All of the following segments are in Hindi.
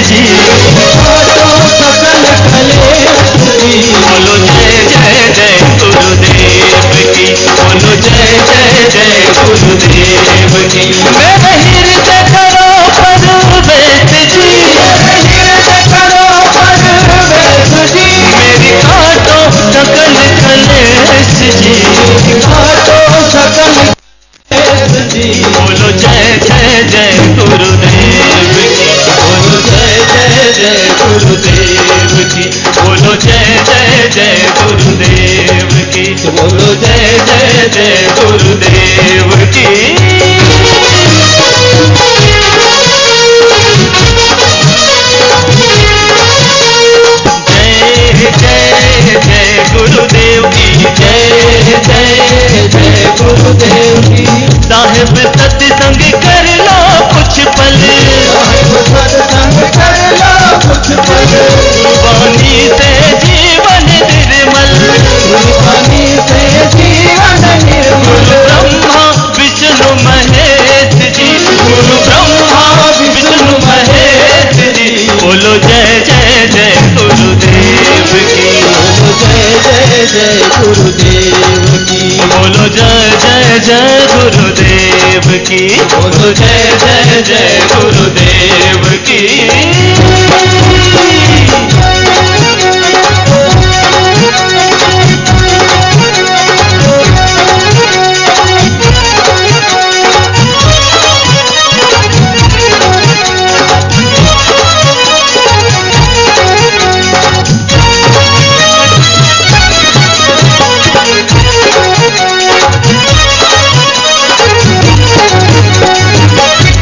जी, बोलो जय जय जय गुरुदेव की, बोलो जय जय जय गुरुदेव की। मेरे हृदय करो परवेश जी, हृदय करो परवेश जी, मेरी काटो सकल कलेश जी, काटो सकल जी। बोलो जय जय जय गुरुदेव की, बोलो जय जय जय गुरुदेव की, बोलो जय जय जय गुरुदेव की, बोलो जय जय जय गुरुदेव की। जय जय गुरुदेव की, जय जय जय गुरुदेव की। साहिब सत्संग कर लो कुछ पल, सत्संग कर लो कुछ पल, गुरबानी से जीवन निर्मल, गुरबानी से जीवन निर्मल। ब्रह्मा विष्णु महेश जी, गुरु ब्रह्मा विष्णु महेश जी, बोलो जय जय जय गुरुदेव की, बोलो जय जय जय गुरुदेव की, बोलो जय जय जय गुरुदेव की, बोलो जय जय जय गुरुदेव की।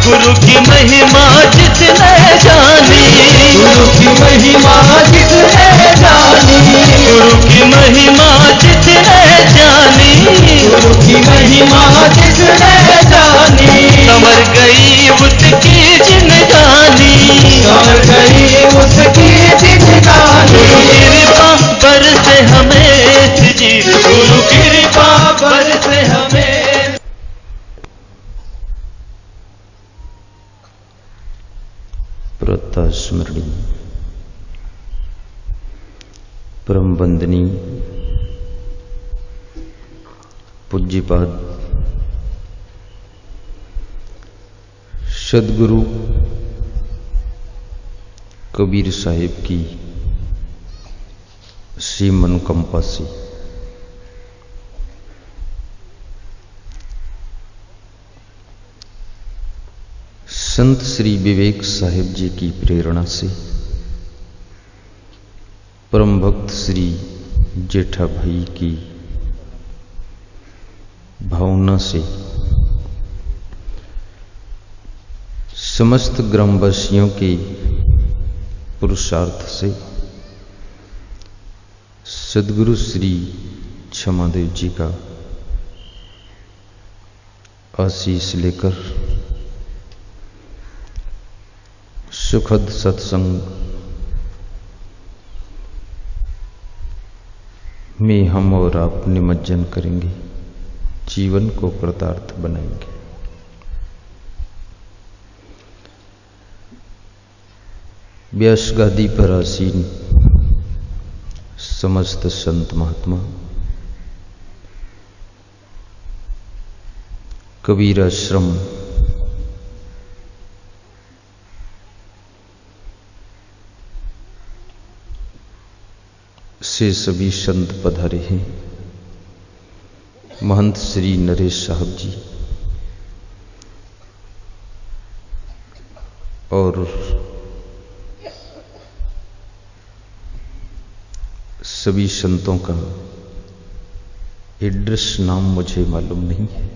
गुरु की महिमा जिसने जानी, गुरु की महिमा जिसने जानी, गुरु की महिमा जिसने जानी, गुरु की महिमा जिसने जानी, संवर गई उसकी जिंदगानी, संवर गई उसकी जिंदगानी। गुरु कृपा बरसे हमें जी, गुरु कृपा बरसे हमें। स्मरणी परम वंदनी पूज्यपाद सदगुरु कबीर साहिब की सीमन कंपासी, संत श्री विवेक साहिब जी की प्रेरणा से परम भक्त श्री जेठा भाई की भावना से समस्त ग्रामवासियों के पुरुषार्थ से सदगुरु श्री क्षमादेव जी का आशीष लेकर सुखद सत्संग में हम और आप निमज्जन करेंगे, जीवन को कृतार्थ बनाएंगे। व्यास गादी पर आसीन समस्त संत महात्मा, कबीर आश्रम से सभी संत पधारे हैं, महंत श्री नरेश साहब जी और सभी संतों का एड्रेस नाम मुझे मालूम नहीं है,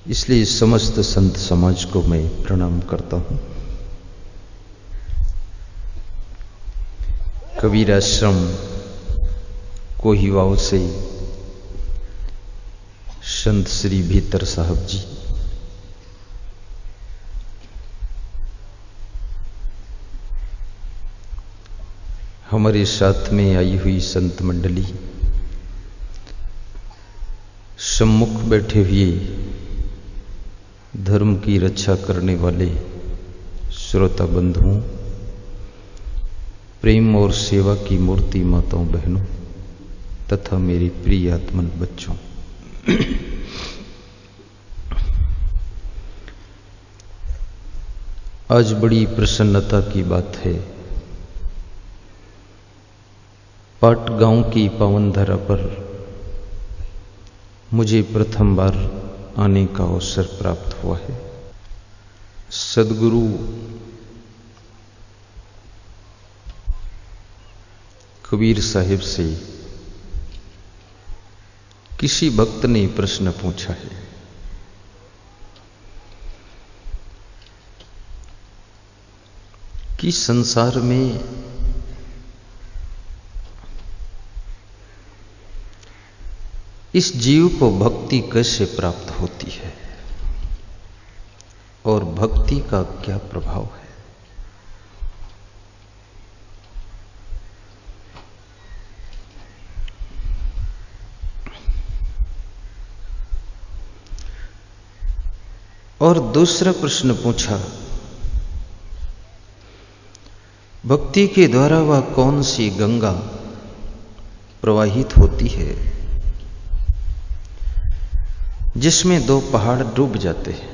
इसलिए समस्त संत समाज को मैं प्रणाम करता हूं। कबीर आश्रम कोहिवाओं से संत श्री भीतर साहब जी, हमारे साथ में आई हुई संत मंडली, सम्मुख बैठे हुए धर्म की रक्षा करने वाले श्रोता बंधुओं, प्रेम और सेवा की मूर्ति माताओं बहनों तथा मेरी प्रिय आत्मन बच्चों, आज बड़ी प्रसन्नता की बात है। पाट गांव की पावन धरा पर मुझे प्रथम बार आने का अवसर प्राप्त हुआ है। सद्गुरु कबीर साहिब से किसी भक्त ने प्रश्न पूछा है कि संसार में इस जीव को भक्ति कैसे प्राप्त होती है और भक्ति का क्या प्रभाव है। और दूसरा प्रश्न पूछा, भक्ति के द्वारा वह कौन सी गंगा प्रवाहित होती है जिसमें दो पहाड़ डूब जाते हैं।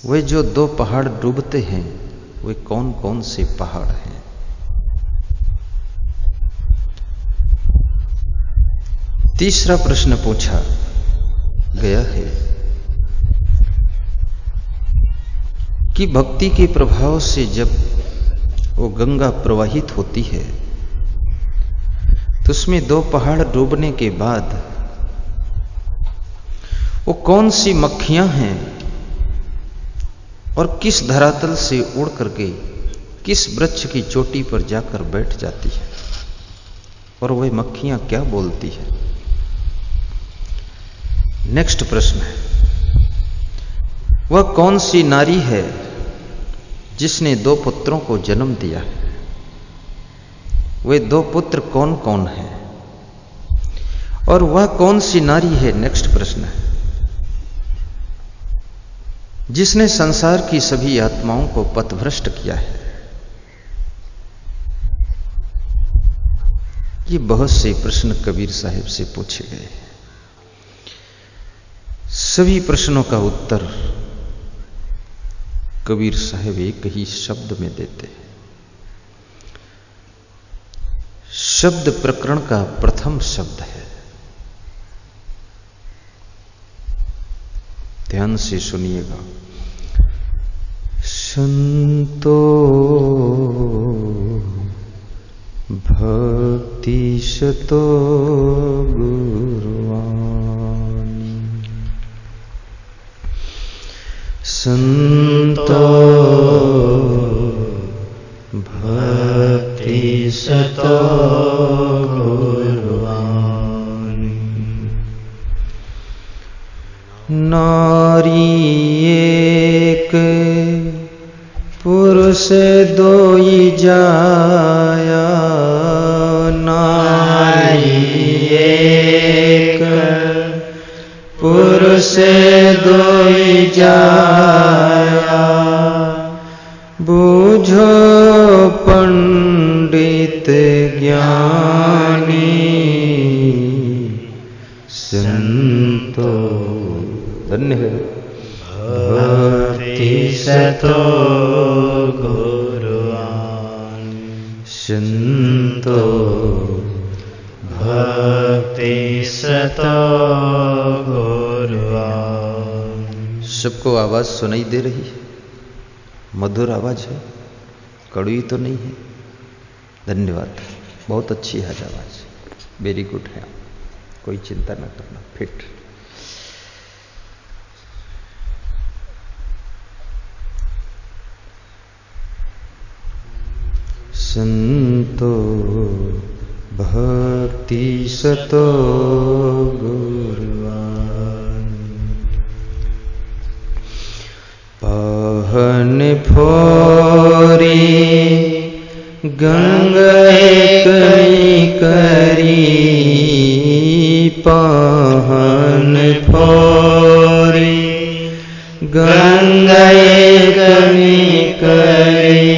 वे जो दो पहाड़ डूबते हैं वे कौन कौन से पहाड़ हैं। तीसरा प्रश्न पूछा गया है कि भक्ति के प्रभाव से जब वो गंगा प्रवाहित होती है तो उसमें दो पहाड़ डूबने के बाद वो कौन सी मक्खियां हैं और किस धरातल से उड़ करके किस वृक्ष की चोटी पर जाकर बैठ जाती है और वह मक्खियां क्या बोलती है। नेक्स्ट प्रश्न है, वह कौन सी नारी है जिसने दो पुत्रों को जन्म दिया है। वे दो पुत्र कौन कौन हैं और वह कौन सी नारी है। नेक्स्ट प्रश्न है, जिसने संसार की सभी आत्माओं को पथभ्रष्ट किया है। ये बहुत से प्रश्न कबीर साहिब से पूछे गए। सभी प्रश्नों का उत्तर कबीर साहिब एक ही शब्द में देते हैं। शब्द प्रकरण का प्रथम शब्द है। ध्यान से सुनिएगा। संतो भक्ति शतो गुरुवाणी, संतो भक्ति शतो गुरुवाणी। नारी एक पुरुष दोई जाया, नारी एक पुरुष दोई जाया। बूझो पंडित ज्ञानी, संतो धन्य है। भक्ति सतो गुरुवाणी, संतो भक्ति सतो गुरुवाणी। सबको आवाज सुनाई दे रही है? मधुर आवाज है, कड़वी तो नहीं है। धन्यवाद, बहुत अच्छी है आवाज, वेरी गुड है। कोई चिंता न करना, फिट। संतो भक्ति सतो गुरुवाणी, पाहन फोरी गंगे कई करी, पाहन फोरी गंगे कई करी।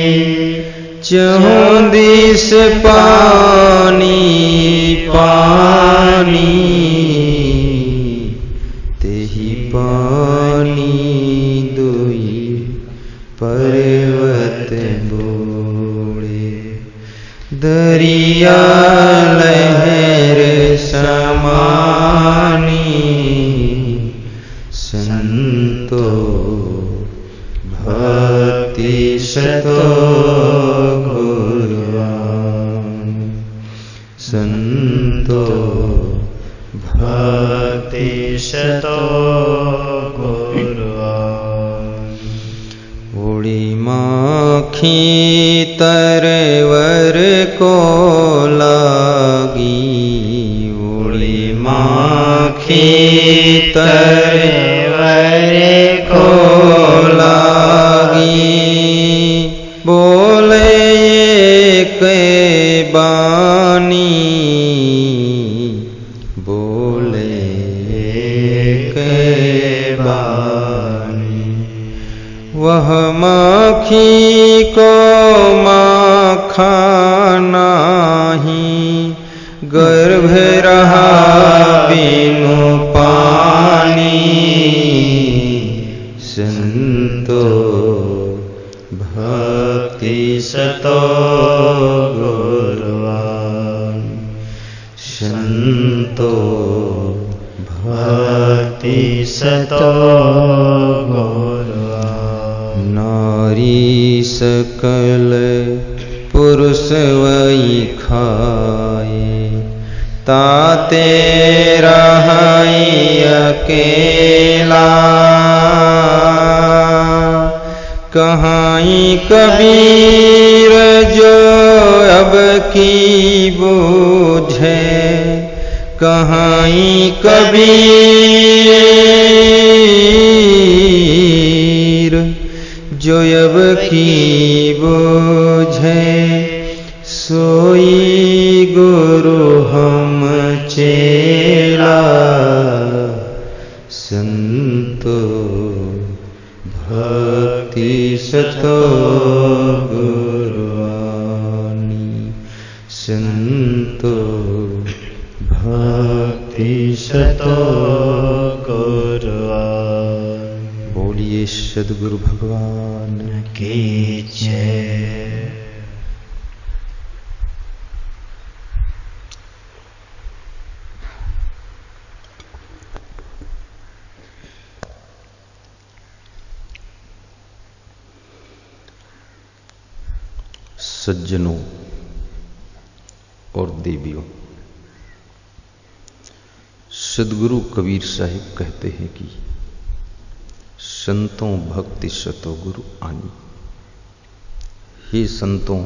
चहुन दिस पानी पानी तेहि पानी दुई पर्वत बोले दरिया लहर समानी संतो भक्ति सतो गुरुवान संतो भक्ति सतो गुरुवान उड़ी माखी तरवर को लागी उड़ी माखी तरवर को लागी बोले के बानी बोले के बानी वह माखी को माखा नाही गर्भ रहा बिनु पानी संतो भक्ति सतो गुरुवान संतो भक्ति सतो गुरुवान नारी सकल पुरुष वही खाए ताते रहाई अकेला कहाई कबीर जो अब की बूझे कहाई कबीर जो अब की बूझे सोई गुरु हम चेला संतो भक्ति सतो गुरुवानी संतो भक्ति सतो गुरुवान बोलिए सद्गुरु भगवान की जय। सज्जनों और देवियों, सद्गुरु कबीर साहिब कहते हैं कि संतों भक्ति सतो गुरु आनी। हे संतों,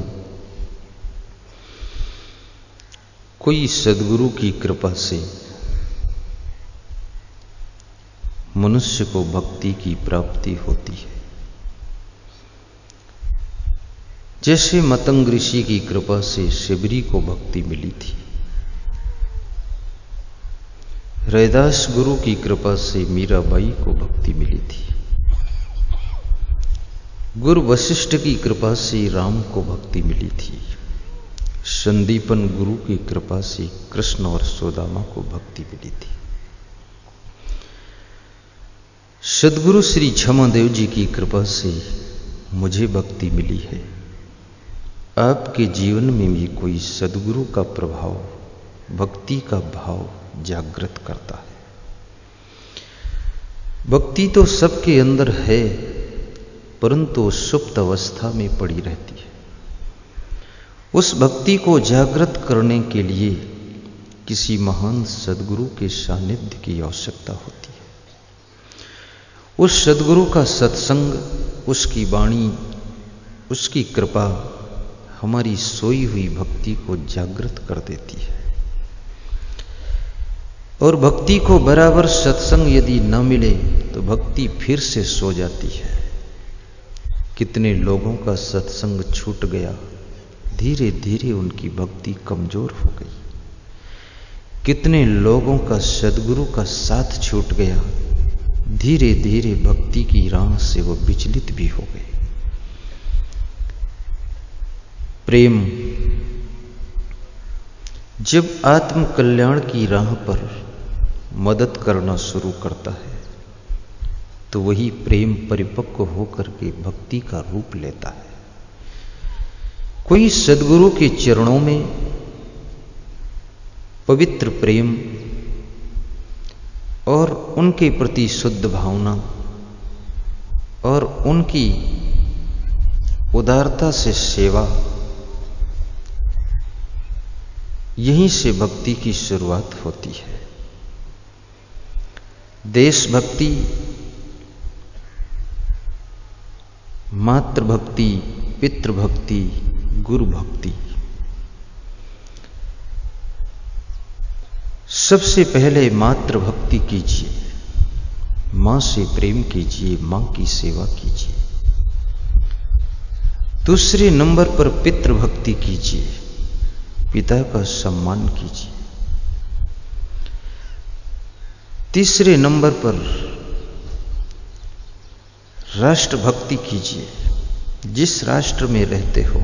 कोई सद्गुरु की कृपा से मनुष्य को भक्ति की प्राप्ति होती है। जैसे मतंग ऋषि की कृपा से शिबरी को भक्ति मिली थी, रैदास गुरु की कृपा से मीराबाई को भक्ति मिली थी, गुरु वशिष्ठ की कृपा से राम को भक्ति मिली थी, संदीपन गुरु की कृपा से कृष्ण और सुदामा को भक्ति मिली थी। सद्गुरु श्री छमादेव जी की कृपा से मुझे भक्ति मिली है। आपके जीवन में भी कोई सद्गुरु का प्रभाव, भक्ति का भाव जागृत करता है। भक्ति तो सबके अंदर है, परंतु सुप्त अवस्था में पड़ी रहती है। उस भक्ति को जागृत करने के लिए किसी महान सद्गुरु के सानिध्य की आवश्यकता होती है। उस सद्गुरु का सत्संग, उसकी वाणी, उसकी कृपा हमारी सोई हुई भक्ति को जागृत कर देती है। और भक्ति को बराबर सत्संग यदि न मिले तो भक्ति फिर से सो जाती है। कितने लोगों का सत्संग छूट गया, धीरे धीरे उनकी भक्ति कमजोर हो गई। कितने लोगों का सद्गुरु का साथ छूट गया, धीरे धीरे भक्ति की राह से वो विचलित भी हो गए। प्रेम जब आत्म कल्याण की राह पर मदद करना शुरू करता है तो वही प्रेम परिपक्व होकर के भक्ति का रूप लेता है। कोई सद्गुरु के चरणों में पवित्र प्रेम और उनके प्रति शुद्ध भावना और उनकी उदारता से सेवा, यहीं से भक्ति की शुरुआत होती है। देशभक्ति, मातृभक्ति, पितृभक्ति, गुरु भक्ति, सबसे पहले मातृभक्ति कीजिए, मां से प्रेम कीजिए, मां की सेवा कीजिए। दूसरे नंबर पर पितृभक्ति कीजिए, पिता का सम्मान कीजिए। तीसरे नंबर पर राष्ट्रभक्ति कीजिए, जिस राष्ट्र में रहते हो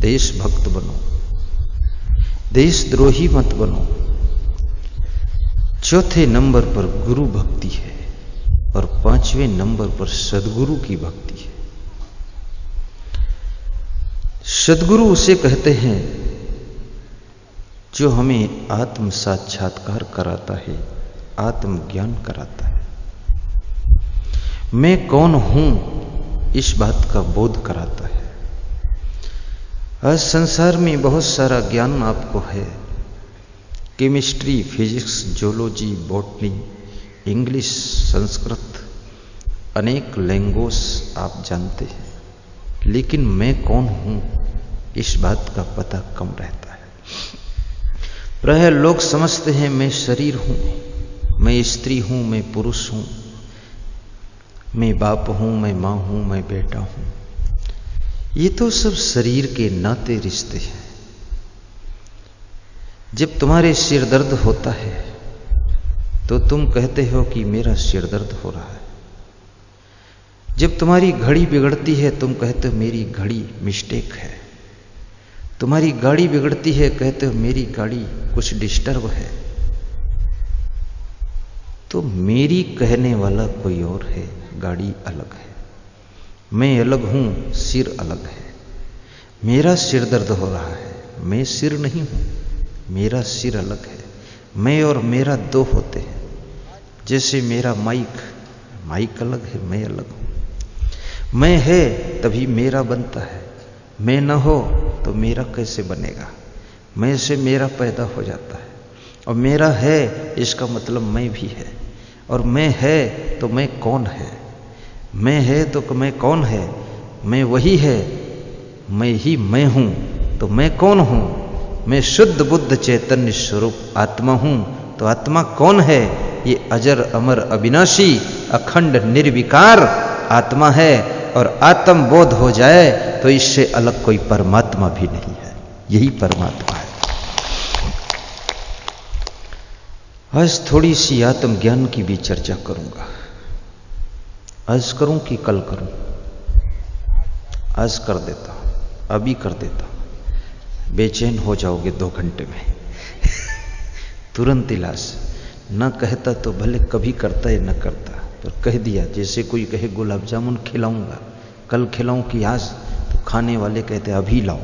देशभक्त बनो, देशद्रोही मत बनो। चौथे नंबर पर गुरु भक्ति है और पांचवें नंबर पर सद्गुरु की भक्ति है। सद्गुरु उसे कहते हैं जो हमें आत्म साक्षात्कार कराता है, आत्मज्ञान कराता है। मैं कौन हूं इस बात का बोध कराता है। आज संसार में बहुत सारा ज्ञान आपको है, chemistry, physics, geology, botany, English, Sanskrit, अनेक लैंग्वेज आप जानते हैं, लेकिन मैं कौन हूं इस बात का पता कम रहता है। प्रायः लोग समझते हैं मैं शरीर हूं, मैं स्त्री हूं, मैं पुरुष हूं, मैं बाप हूं, मैं मां हूं, मैं बेटा हूं। ये तो सब शरीर के नाते रिश्ते हैं। जब तुम्हारे सिर दर्द होता है तो तुम कहते हो कि मेरा सिर दर्द हो रहा है। जब तुम्हारी घड़ी बिगड़ती है तुम कहते हो मेरी घड़ी मिस्टेक है। तुम्हारी गाड़ी बिगड़ती है कहते हो मेरी गाड़ी कुछ डिस्टर्ब है। तो मेरी कहने वाला कोई और है, गाड़ी अलग है, मैं अलग हूं, सिर अलग है। मेरा सिर दर्द हो रहा है, मैं सिर नहीं हूं, मेरा सिर अलग है। मैं और मेरा दो होते हैं। जैसे मेरा माइक अलग है, मैं अलग हूं। मैं है तभी मेरा बनता है, मैं न हो तो मेरा कैसे बनेगा। मैं से मेरा पैदा हो जाता है और मेरा है इसका मतलब मैं भी है। और मैं है तो मैं कौन है, मैं है तो मैं कौन है। मैं वही है, मैं ही मैं हूं। तो मैं कौन हूं? मैं शुद्ध बुद्ध चैतन्य स्वरूप आत्मा हूं। तो आत्मा कौन है? ये अजर अमर अविनाशी अखंड निर्विकार आत्मा है। और आत्म बोध हो जाए तो इससे अलग कोई परमात्मा भी नहीं है, यही परमात्मा है। आज थोड़ी सी आत्मज्ञान की भी चर्चा करूंगा। आज करूं कि कल करूं? आज कर देता हूं, अभी कर देता हूं। बेचैन हो जाओगे 2 घंटे में तुरंत इलाज। न कहता तो भले कभी करता या न करता, पर कह दिया। जैसे कोई कहे गुलाब जामुन खिलाऊंगा, कल खिलाऊं कि आज, तो खाने वाले कहते अभी लाओ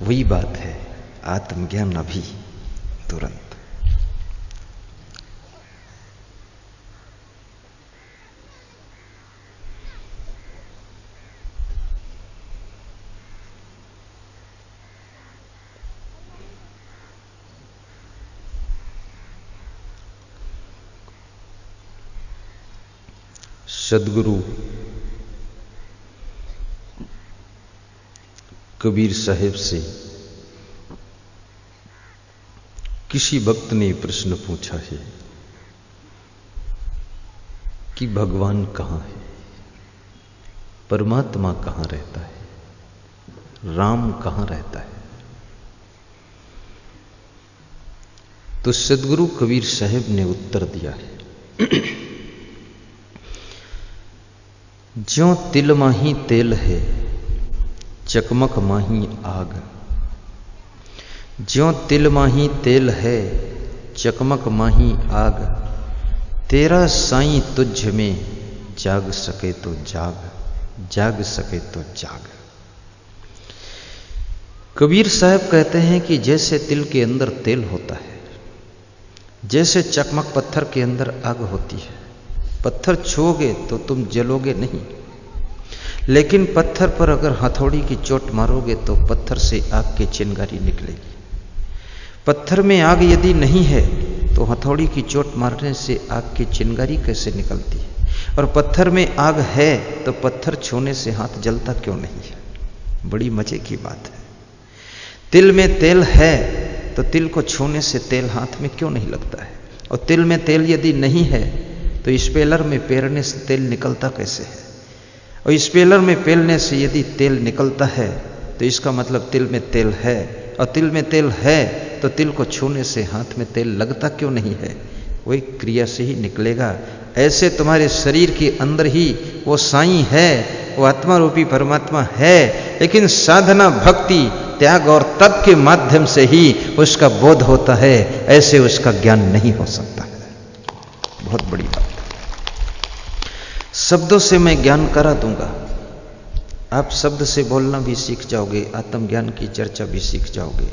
वही बात है, आत्मज्ञान अभी, तुरंत। सद्गुरु कबीर साहिब से किसी भक्त ने प्रश्न पूछा है कि भगवान कहाँ है, परमात्मा कहाँ रहता है, राम कहाँ रहता है। तो सद्गुरु कबीर साहिब ने उत्तर दिया है ज्यों तिल माही तेल है, चकमक माही आग। ज्यों तिल माही तेल है, चकमक माही आग। तेरा साईं तुझ में जाग सके तो जाग, जाग सके तो जाग। कबीर साहब कहते हैं कि जैसे तिल के अंदर तेल होता है, जैसे चकमक पत्थर के अंदर आग होती है। पत्थर छूओगे तो तुम जलोगे नहीं, लेकिन पत्थर पर अगर हथौड़ी की चोट मारोगे तो पत्थर से आग की चिंगारी निकलेगी। पत्थर में आग यदि नहीं है तो हथौड़ी की चोट मारने से आग की चिंगारी कैसे निकलती है? और पत्थर में आग है तो पत्थर छूने से हाथ जलता क्यों नहीं है? बड़ी मजे की बात है। तिल में तेल है तो तिल को छूने से तेल हाथ में क्यों नहीं लगता है? और तिल में तेल यदि नहीं है तो स्पेलर में पेरने से तेल निकलता कैसे है? और स्पेलर में पेलने से यदि तेल निकलता है तो इसका मतलब तिल में तेल है, और तिल में तेल है तो तिल को छूने से हाथ में तेल लगता क्यों नहीं है? वही क्रिया से ही निकलेगा। ऐसे तुम्हारे शरीर के अंदर ही वो साईं है, वो आत्मा रूपी परमात्मा है, लेकिन साधना, भक्ति, त्याग और तप के माध्यम से ही उसका बोध होता है, ऐसे उसका ज्ञान नहीं हो सकता है। बहुत बड़ी बात है। शब्दों से मैं ज्ञान करा दूंगा, आप शब्द से बोलना भी सीख जाओगे, आत्मज्ञान की चर्चा भी सीख जाओगे,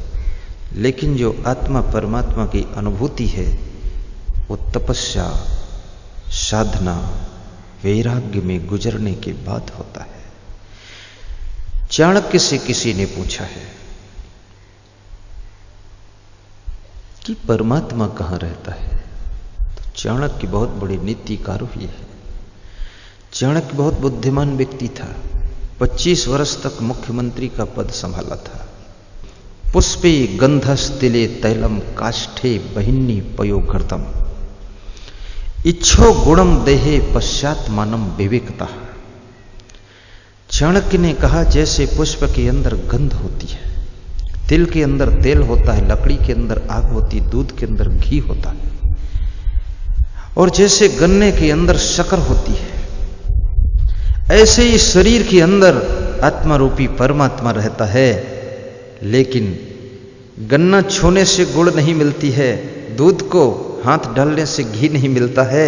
लेकिन जो आत्मा परमात्मा की अनुभूति है वो तपस्या, साधना, वैराग्य में गुजरने के बाद होता है। चाणक्य से किसी ने पूछा है कि परमात्मा कहां रहता है? तो चाणक्य बहुत बड़े नीतिकार हुए हैं। चाणक्य बहुत बुद्धिमान व्यक्ति था। 25 वर्ष तक मुख्यमंत्री का पद संभाला था। पुष्पे गंधस्तिले तैलम काष्ठे बहिन्नी पयोघृतम इच्छो गुणम देहे पश्चात मानम विवेकता। चाणक्य ने कहा जैसे पुष्प के अंदर गंध होती है, तिल के अंदर तेल होता है, लकड़ी के अंदर आग होती, दूध के अंदर घी होता है, और जैसे गन्ने के अंदर शक्कर होती है, ऐसे ही शरीर के अंदर आत्मा रूपी परमात्मा रहता है। लेकिन गन्ना छूने से गुड़ नहीं मिलती है, दूध को हाथ डालने से घी नहीं मिलता है,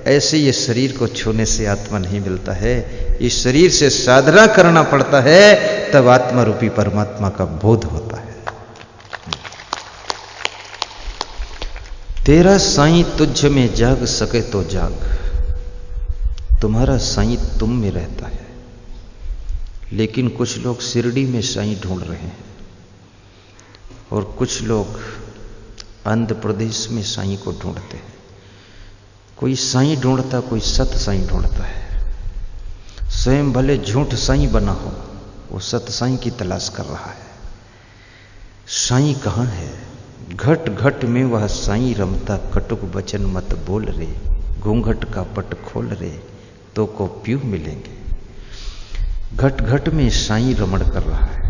ऐसे ये शरीर को छूने से आत्मा नहीं मिलता है। इस शरीर से साधना करना पड़ता है, तब आत्मा रूपी परमात्मा का बोध होता है। तेरा साईं तुझ में जाग सके तो जाग। तुम्हारा साईं तुम में रहता है, लेकिन कुछ लोग शिरडी में साईं ढूंढ रहे हैं, और कुछ लोग आंध्र प्रदेश में साईं को ढूंढते हैं। कोई साईं ढूंढता, कोई सत साईं ढूंढता है। स्वयं भले झूठ साईं बना हो, वो सत साईं की तलाश कर रहा है। साईं कहाँ है? घट घट में वह साईं रमता, कटुक बचन मत बोल रे, घूंघट का पट खोल रे, तो को प्यू मिलेंगे। घट घट में साईं रमण कर रहा है।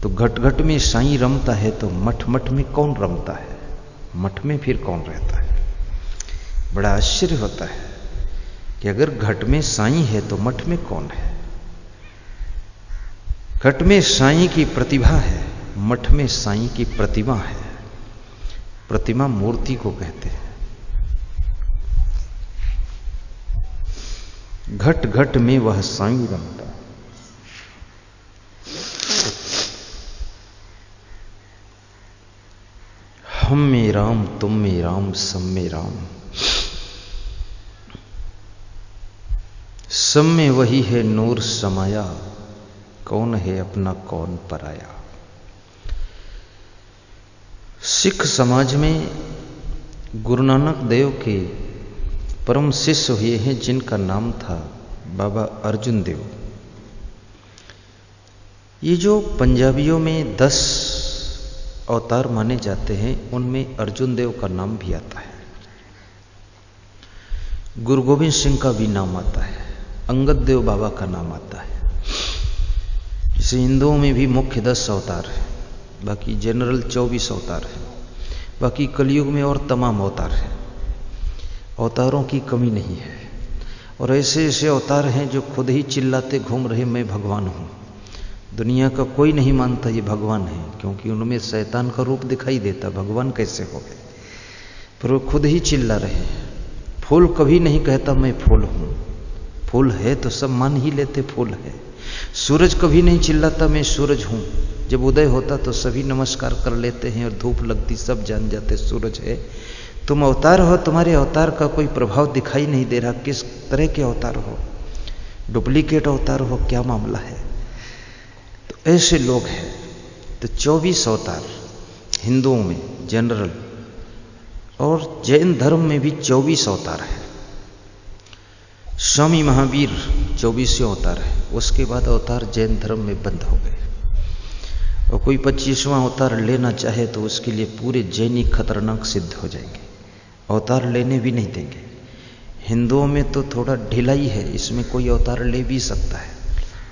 तो घट घट में साईं रमता है तो मठ मठ में कौन रमता है? मठ में फिर कौन रहता है? बड़ा आश्चर्य होता है कि अगर घट में साईं है तो मठ में कौन है? घट में साईं की प्रतिभा है, मठ में साईं की प्रतिमा है। प्रतिमा मूर्ति को कहते हैं। घट घट में वह साईं रमता। हम में राम, तुम में राम, सब में राम। सब में वही है नूर समाया, कौन है अपना कौन पराया। सिख समाज में गुरु नानक देव के परम शिष्य हुए हैं, जिनका नाम था बाबा अर्जुन देव। ये जो पंजाबियों में 10 अवतार माने जाते हैं, उनमें अर्जुन देव का नाम भी आता है। गुरु गोविंद सिंह का भी नाम आता है, अंगद देव बाबा का नाम आता है। जैसे हिंदुओं में भी मुख्य 10 अवतार है, बाकी जनरल 24 अवतार है, बाकी कलयुग में और तमाम अवतार है। अवतारों की कमी नहीं है। और ऐसे ऐसे अवतार हैं जो खुद ही चिल्लाते घूम रहे मैं भगवान हूँ। दुनिया का कोई नहीं मानता ये भगवान है, क्योंकि उनमें शैतान का रूप दिखाई देता, भगवान कैसे हो गए। पर वो खुद ही चिल्ला रहे हैं। फूल कभी नहीं कहता मैं फूल हूँ, फूल है तो सब मान ही लेते फूल है। सूरज कभी नहीं चिल्लाता मैं सूरज हूँ, जब उदय होता तो सभी नमस्कार कर लेते हैं और धूप लगती सब जान जाते सूरज है। तुम अवतार हो, तुम्हारे अवतार का कोई प्रभाव दिखाई नहीं दे रहा, किस तरह के अवतार हो, डुप्लीकेट अवतार हो, क्या मामला है। तो ऐसे लोग हैं। तो 24 अवतार हिंदुओं में जनरल, और जैन धर्म में भी 24 अवतार है। स्वामी महावीर 24वें अवतार है। उसके बाद अवतार जैन धर्म में बंद हो गए, और कोई 25वां अवतार लेना चाहे तो उसके लिए पूरे जैनी खतरनाक सिद्ध हो जाएंगे, अवतार लेने भी नहीं देंगे। हिंदुओं में तो थोड़ा ढिलाई है, इसमें कोई अवतार ले भी सकता है,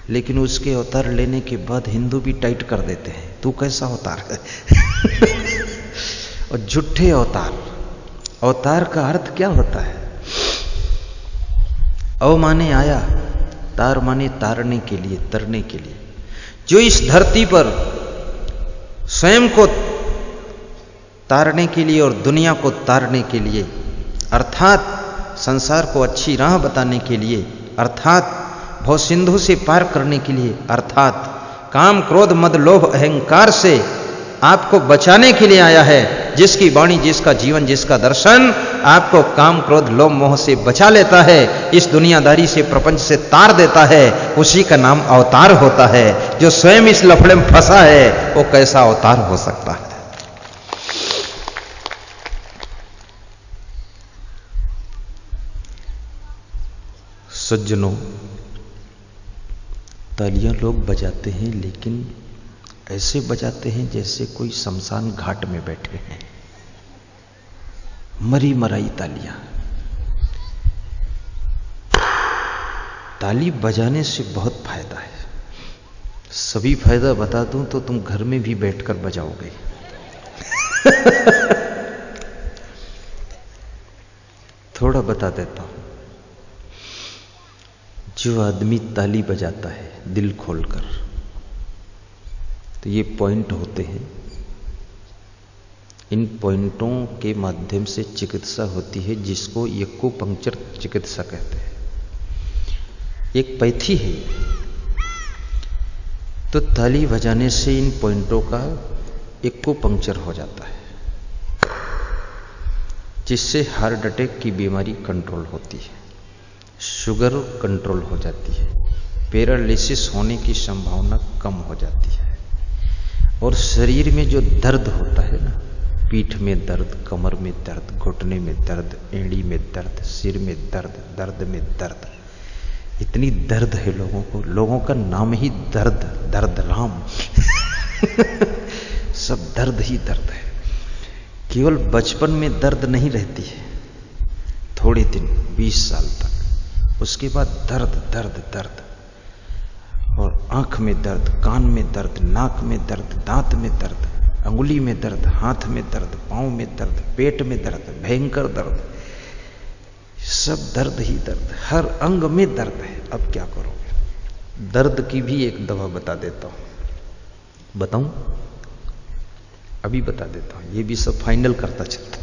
लेकिन उसके अवतार लेने के बाद हिंदू भी टाइट कर देते हैं, तू कैसा अवतार है। और झूठे अवतार, अवतार का अर्थ क्या होता है। अव माने आया, तार माने तारने के लिए, तरने के लिए। जो इस धरती पर स्वयं को तारने के लिए और दुनिया को तारने के लिए, अर्थात संसार को अच्छी राह बताने के लिए, अर्थात भव सिंधु से पार करने के लिए, अर्थात काम क्रोध मद लोभ अहंकार से आपको बचाने के लिए आया है। जिसकी वाणी, जिसका जीवन, जिसका दर्शन आपको काम क्रोध लोभ मोह से बचा लेता है, इस दुनियादारी से प्रपंच से तार देता है, उसी का नाम अवतार होता है। जो स्वयं इस लफड़े में फंसा है वो कैसा अवतार हो सकता है। सज्जनों, तालियां लोग बजाते हैं, लेकिन ऐसे बजाते हैं जैसे कोई शमशान घाट में बैठे हैं। मरी मराई तालियां। ताली बजाने से बहुत फायदा है। सभी फायदा बता दूं तो तुम घर में भी बैठकर बजाओगे। थोड़ा बता देता हूं। जो आदमी ताली बजाता है दिल खोलकर, तो ये पॉइंट होते हैं। इन पॉइंटों के माध्यम से चिकित्सा होती है, जिसको एक्यूपंक्चर चिकित्सा कहते हैं। एक पैथी है। तो ताली बजाने से इन पॉइंटों का एक्यूपंक्चर हो जाता है, जिससे हार्ट अटैक की बीमारी कंट्रोल होती है, शुगर कंट्रोल हो जाती है, पैरालिसिस होने की संभावना कम हो जाती है, और शरीर में जो दर्द होता है ना, पीठ में दर्द, कमर में दर्द, घुटने में दर्द, एड़ी में दर्द, सिर में दर्द, दर्द में दर्द, इतनी दर्द है लोगों को। लोगों का नाम ही दर्द, दर्द राम। सब दर्द ही दर्द है। केवल बचपन में दर्द नहीं रहती है, थोड़े दिन 20 साल तक, उसके बाद दर्द दर्द दर्द। और आंख में दर्द, कान में दर्द, नाक में दर्द, दांत में दर्द, अंगुली में दर्द, हाथ में दर्द, पांव में दर्द, पेट में दर्द, भयंकर दर्द, सब दर्द ही दर्द, हर अंग में दर्द है। अब क्या करोगे। दर्द की भी एक दवा बता देता हूं। बताऊं? अभी बता देता हूं, ये भी सब फाइनल करता चलता।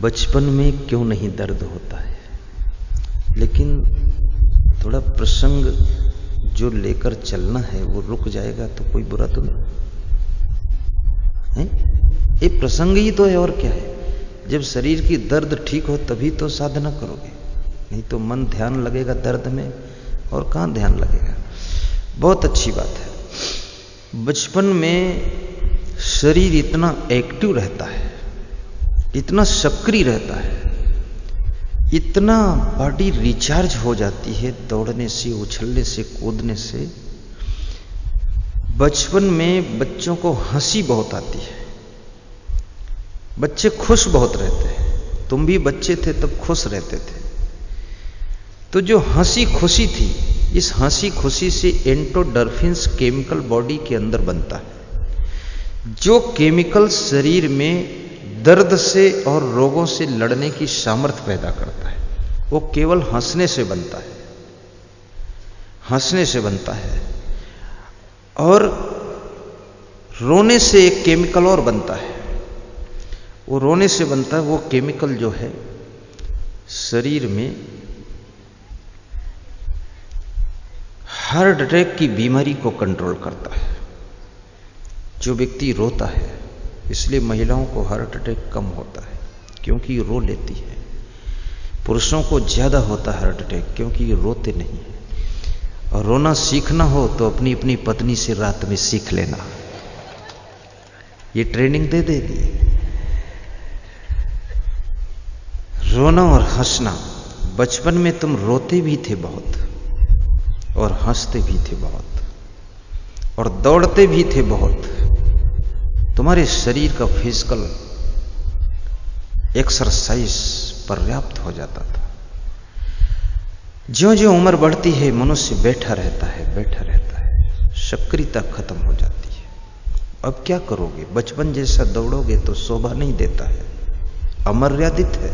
बचपन में क्यों नहीं दर्द होता है, लेकिन थोड़ा प्रसंग जो लेकर चलना है वो रुक जाएगा तो कोई बुरा तो नहीं है। ये प्रसंग ही तो है, और क्या है। जब शरीर की दर्द ठीक हो तभी तो साधना करोगे, नहीं तो मन ध्यान लगेगा दर्द में, और कहां ध्यान लगेगा। बहुत अच्छी बात है। बचपन में शरीर इतना एक्टिव रहता है, इतना सक्रिय रहता है, इतना बॉडी रिचार्ज हो जाती है दौड़ने से, उछलने से, कूदने से। बचपन में बच्चों को हंसी बहुत आती है, बच्चे खुश बहुत रहते हैं। तुम भी बच्चे थे तब खुश रहते थे। तो जो हंसी खुशी थी, इस हंसी खुशी से एंडोर्फिन्स केमिकल बॉडी के अंदर बनता है, जो केमिकल शरीर में दर्द से और रोगों से लड़ने की सामर्थ्य पैदा करता है। वो केवल हंसने से बनता है, हंसने से बनता है। और रोने से एक केमिकल और बनता है, वो रोने से बनता है। वो केमिकल जो है शरीर में हार्ट अटैक की बीमारी को कंट्रोल करता है। जो व्यक्ति रोता है, इसलिए महिलाओं को हार्ट अटैक कम होता है क्योंकि ये रो लेती है। पुरुषों को ज्यादा होता है हार्ट अटैक क्योंकि ये रोते नहीं है। और रोना सीखना हो तो अपनी अपनी पत्नी से रात में सीख लेना, ये ट्रेनिंग दे देगी। रोना और हंसना, बचपन में तुम रोते भी थे बहुत और हंसते भी थे बहुत और दौड़ते भी थे बहुत। तुम्हारे शरीर का फिजिकल एक्सरसाइज पर्याप्त हो जाता था। ज्यों ज्यों उम्र बढ़ती है मनुष्य बैठा रहता है, सक्रियता खत्म हो जाती है। अब क्या करोगे? बचपन जैसा दौड़ोगे तो शोभा नहीं देता है, अमर्यादित है।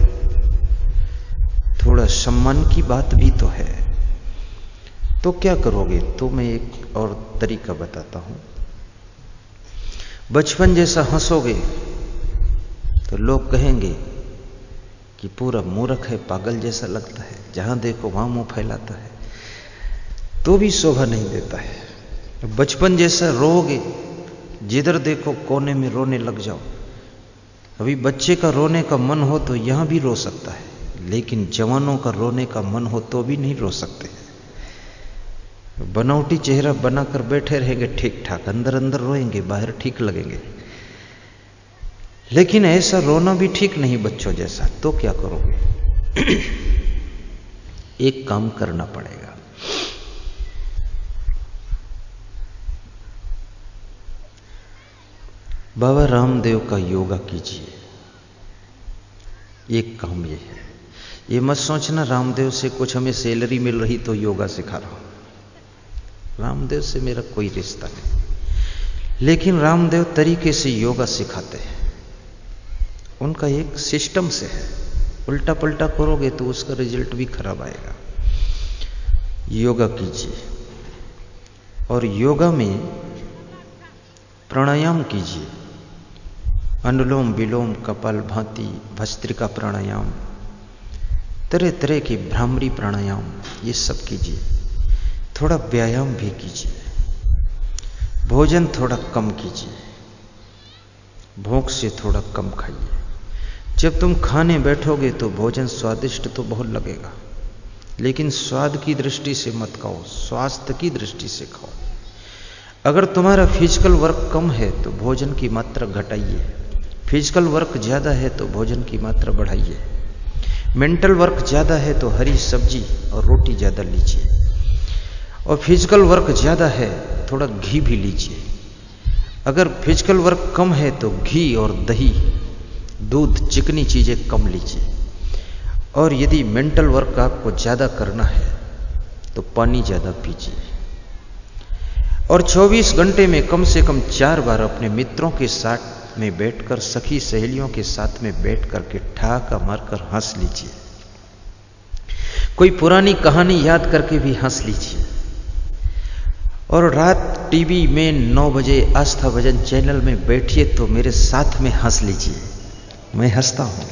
थोड़ा सम्मान की बात भी तो है। तो क्या करोगे? तो मैं एक और तरीका बताता हूं। बचपन जैसा हंसोगे तो लोग कहेंगे कि पूरा मूर्ख है, पागल जैसा लगता है, जहां देखो वहां मुंह फैलाता है, तो भी शोभा नहीं देता है। बचपन जैसा रोओगे, जिधर देखो कोने में रोने लग जाओ। अभी बच्चे का रोने का मन हो तो यहां भी रो सकता है, लेकिन जवानों का रोने का मन हो तो भी नहीं रो सकते। बनावटी चेहरा बनाकर बैठे रहेंगे ठीक ठाक, अंदर अंदर रोएंगे, बाहर ठीक लगेंगे। लेकिन ऐसा रोना भी ठीक नहीं बच्चों जैसा। तो क्या करोगे? एक काम करना पड़ेगा। बाबा रामदेव का योगा कीजिए। एक काम ये है, ये मत सोचना रामदेव से कुछ हमें सैलरी मिल रही तो योगा सिखा रहा हूं। रामदेव से मेरा कोई रिश्ता नहीं, लेकिन रामदेव तरीके से योगा सिखाते हैं। उनका एक सिस्टम से है, उल्टा पलटा करोगे तो उसका रिजल्ट भी खराब आएगा। योगा कीजिए और योगा में प्राणायाम कीजिए। अनुलोम विलोम, कपालभाति, भस्त्रिका प्राणायाम, तरह तरह के भ्रामरी प्राणायाम, ये सब कीजिए। थोड़ा व्यायाम भी कीजिए। भोजन थोड़ा कम कीजिए, भूख से थोड़ा कम खाइए। जब तुम खाने बैठोगे तो भोजन स्वादिष्ट तो बहुत लगेगा, लेकिन स्वाद की दृष्टि से मत खाओ, स्वास्थ्य की दृष्टि से खाओ। अगर तुम्हारा फिजिकल वर्क कम है तो भोजन की मात्रा घटाइए, फिजिकल वर्क ज्यादा है तो भोजन की मात्रा बढ़ाइए। मेंटल वर्क ज्यादा है तो हरी सब्जी और रोटी ज्यादा लीजिए, और फिजिकल वर्क ज्यादा है थोड़ा घी भी लीजिए। अगर फिजिकल वर्क कम है तो घी और दही, दूध, चिकनी चीजें कम लीजिए। और यदि मेंटल वर्क आपको ज्यादा करना है तो पानी ज्यादा पीजिए। और 24 घंटे में कम से कम 4 बार अपने मित्रों के साथ में बैठकर, सखी सहेलियों के साथ में बैठ करके ठहाका मारकर हंस लीजिए। कोई पुरानी कहानी याद करके भी हंस लीजिए। और रात टीवी में 9 बजे आस्था भजन चैनल में बैठिए तो मेरे साथ में हंस लीजिए। मैं हंसता हूं,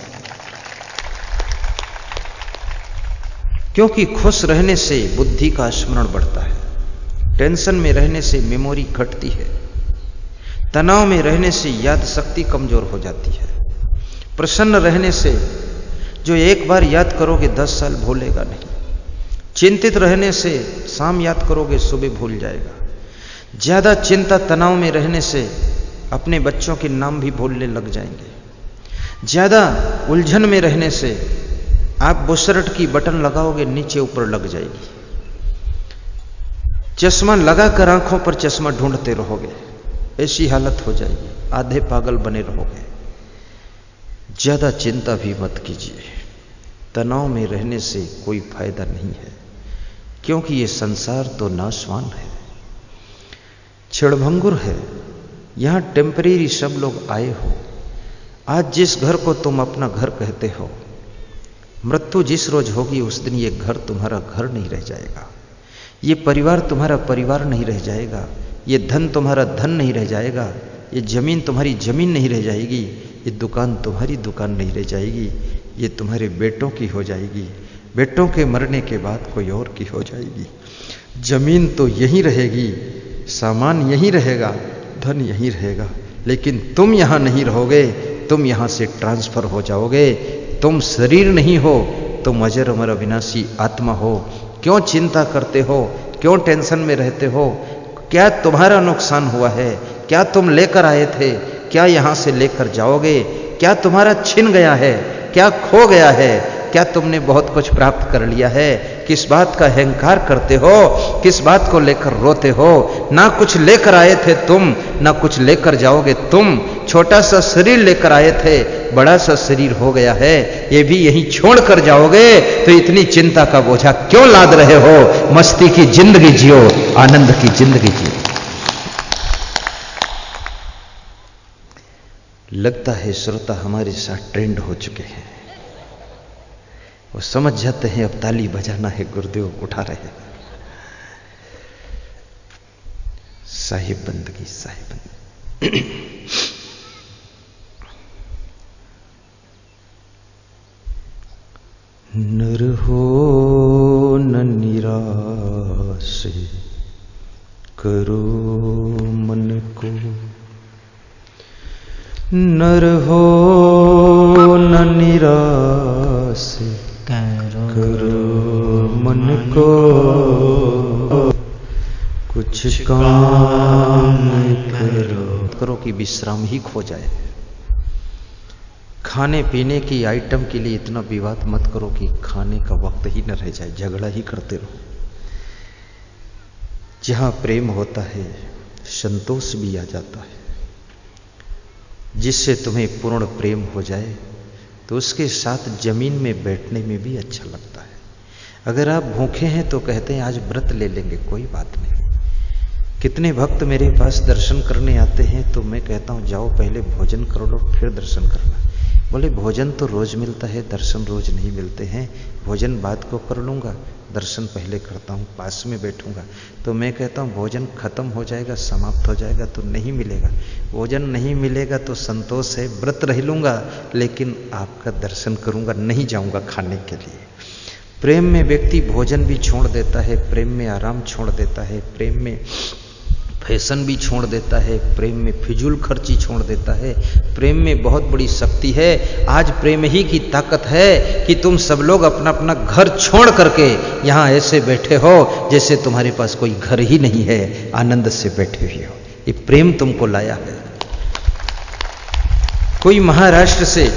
क्योंकि खुश रहने से बुद्धि का स्मरण बढ़ता है, टेंशन में रहने से मेमोरी घटती है, तनाव में रहने से याद शक्ति कमजोर हो जाती है, प्रसन्न रहने से जो एक बार याद करोगे 10 साल भूलेगा नहीं, चिंतित रहने से शाम याद करोगे सुबह भूल जाएगा, ज्यादा चिंता तनाव में रहने से अपने बच्चों के नाम भी भूलने लग जाएंगे, ज्यादा उलझन में रहने से आप बुशर्ट की बटन लगाओगे नीचे ऊपर लग जाएगी, चश्मा लगाकर आंखों पर चश्मा ढूंढते रहोगे, ऐसी हालत हो जाएगी, आधे पागल बने रहोगे। ज्यादा चिंता भी मत कीजिए, तनाव में रहने से कोई फायदा नहीं है, क्योंकि ये संसार तो नाशवान है, क्षणभंगुर है। यहां टेम्परेरी सब लोग आए हो, आज जिस घर को तुम अपना घर कहते हो, मृत्यु जिस रोज होगी उस दिन ये घर तुम्हारा घर नहीं रह जाएगा, ये परिवार तुम्हारा परिवार नहीं रह जाएगा, ये धन तुम्हारा धन नहीं रह जाएगा, ये जमीन तुम्हारी जमीन नहीं रह जाएगी, ये दुकान तुम्हारी दुकान नहीं रह जाएगी, ये तुम्हारे बेटों की हो जाएगी, बेटों के मरने के बाद कोई और की हो जाएगी। जमीन तो यहीं रहेगी, सामान यहीं रहेगा, धन यहीं रहेगा, लेकिन तुम यहां नहीं रहोगे, तुम यहां से ट्रांसफर हो जाओगे। तुम शरीर नहीं हो, तुम अजर अमर अविनाशी आत्मा हो। क्यों चिंता करते हो, क्यों टेंशन में रहते हो? क्या तुम्हारा नुकसान हुआ है? क्या तुम लेकर आए थे? क्या यहां से लेकर जाओगे? क्या तुम्हारा छिन गया है? क्या खो गया है? क्या तुमने बहुत कुछ प्राप्त कर लिया है? किस बात का अहंकार करते हो? किस बात को लेकर रोते हो? ना कुछ लेकर आए थे तुम, ना कुछ लेकर जाओगे तुम। छोटा सा शरीर लेकर आए थे, बड़ा सा शरीर हो गया है, ये भी यहीं छोड़ कर जाओगे, तो इतनी चिंता का बोझा क्यों लाद रहे हो? मस्ती की जिंदगी जियो, आनंद की जिंदगी जियो। लगता है श्रोता हमारे साथ ट्रेंड हो चुके हैं, वो समझ जाते हैं अब ताली बजाना है, गुरुदेव उठा रहे हैं। साहिब बंदगी, साहिब बंदगी। नर हो न निराश करो मन को, नर हो न निराश करो मन को, कुछ काम करो कि विश्राम ही खो जाए। खाने पीने की आइटम के लिए इतना विवाद मत करो कि खाने का वक्त ही न रह जाए, झगड़ा ही करते रहो। जहां प्रेम होता है संतोष भी आ जाता है। जिससे तुम्हें पूर्ण प्रेम हो जाए तो उसके साथ जमीन में बैठने में भी अच्छा लगता है। अगर आप भूखे हैं तो कहते हैं आज व्रत ले लेंगे, कोई बात नहीं। कितने भक्त मेरे पास दर्शन करने आते हैं तो मैं कहता हूं जाओ पहले भोजन कर लो फिर दर्शन करना। बोले भोजन तो रोज मिलता है, दर्शन रोज नहीं मिलते हैं। भोजन बाद को कर लूँगा, दर्शन पहले करता हूँ, पास में बैठूंगा। तो मैं कहता हूँ भोजन खत्म हो जाएगा, समाप्त हो जाएगा तो नहीं मिलेगा। भोजन नहीं मिलेगा तो संतोष है, व्रत रह लूँगा लेकिन आपका दर्शन करूँगा, नहीं जाऊँगा खाने के लिए। प्रेम में व्यक्ति भोजन भी छोड़ देता है, प्रेम में आराम छोड़ देता है, प्रेम में फैशन भी छोड़ देता है, प्रेम में फिजूल खर्ची छोड़ देता है। प्रेम में बहुत बड़ी शक्ति है। आज प्रेम ही की ताकत है कि तुम सब लोग अपना अपना घर छोड़ करके यहाँ ऐसे बैठे हो जैसे तुम्हारे पास कोई घर ही नहीं है, आनंद से बैठे हुए हो। ये प्रेम तुमको लाया है। कोई महाराष्ट्र से,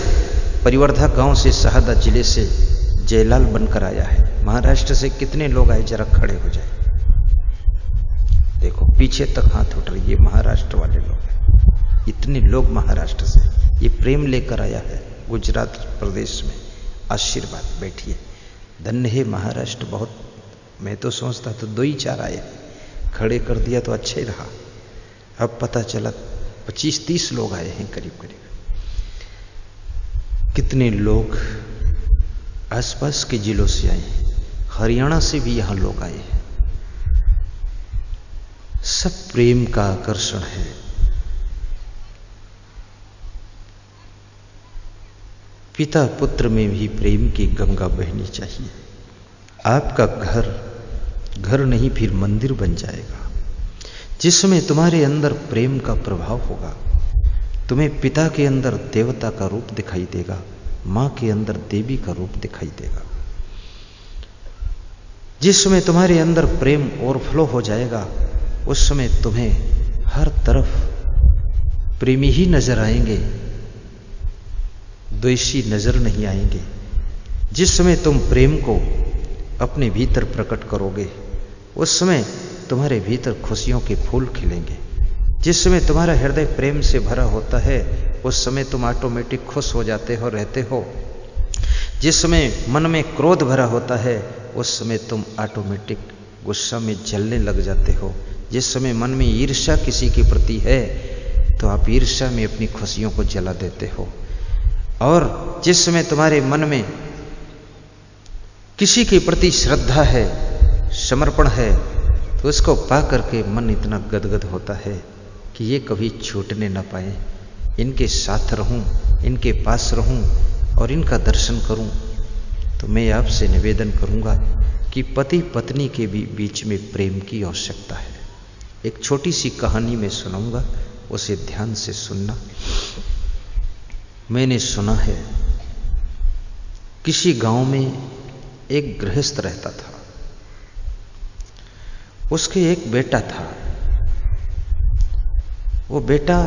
परिवर्धा गांव से, शहादा जिले से जयलाल बनकर आया है। महाराष्ट्र से कितने लोग आए, जरा खड़े हो जाए। देखो पीछे तक हाथ उठ रही, ये महाराष्ट्र वाले लोग हैं। इतने लोग महाराष्ट्र से ये प्रेम लेकर आया है गुजरात प्रदेश में। आशीर्वाद, बैठिए। धन्य है महाराष्ट्र बहुत। मैं तो सोचता तो 2 ही 4 आए, खड़े कर दिया तो अच्छा ही रहा। अब पता चला 25-30 लोग आए हैं करीब करीब। कितने लोग आसपास के जिलों से आए, हरियाणा से भी यहां लोग आए हैं। सब प्रेम का आकर्षण है। पिता पुत्र में भी प्रेम की गंगा बहनी चाहिए। आपका घर नहीं फिर मंदिर बन जाएगा, जिसमें तुम्हारे अंदर प्रेम का प्रभाव होगा। तुम्हें पिता के अंदर देवता का रूप दिखाई देगा, मां के अंदर देवी का रूप दिखाई देगा। जिस समय तुम्हारे अंदर प्रेम ओवरफ्लो हो जाएगा उस समय तुम्हें हर तरफ प्रेमी ही नजर आएंगे, द्वेषी नजर नहीं आएंगे। जिस समय तुम प्रेम को अपने भीतर प्रकट करोगे उस समय तुम्हारे भीतर खुशियों के फूल खिलेंगे। जिस समय तुम्हारा हृदय प्रेम से भरा होता है उस समय तुम ऑटोमेटिक खुश हो जाते हो, रहते हो। जिस समय मन में क्रोध भरा होता है उस समय तुम ऑटोमेटिक गुस्सा में जलने लग जाते हो। जिस समय मन में ईर्ष्या किसी के प्रति है तो आप ईर्ष्या में अपनी खुशियों को जला देते हो। और जिस समय तुम्हारे मन में किसी के प्रति श्रद्धा है, समर्पण है, तो उसको पा करके मन इतना गदगद होता है कि ये कभी छूटने न पाए। इनके साथ रहूं, इनके पास रहूं और इनका दर्शन करूं। तो मैं आपसे निवेदन करूंगा कि पति पत्नी के भी बीच में प्रेम की आवश्यकता है। एक छोटी सी कहानी में सुनाऊंगा, उसे ध्यान से सुनना। मैंने सुना है किसी गांव में एक गृहस्थ रहता था। उसके एक बेटा था। वो बेटा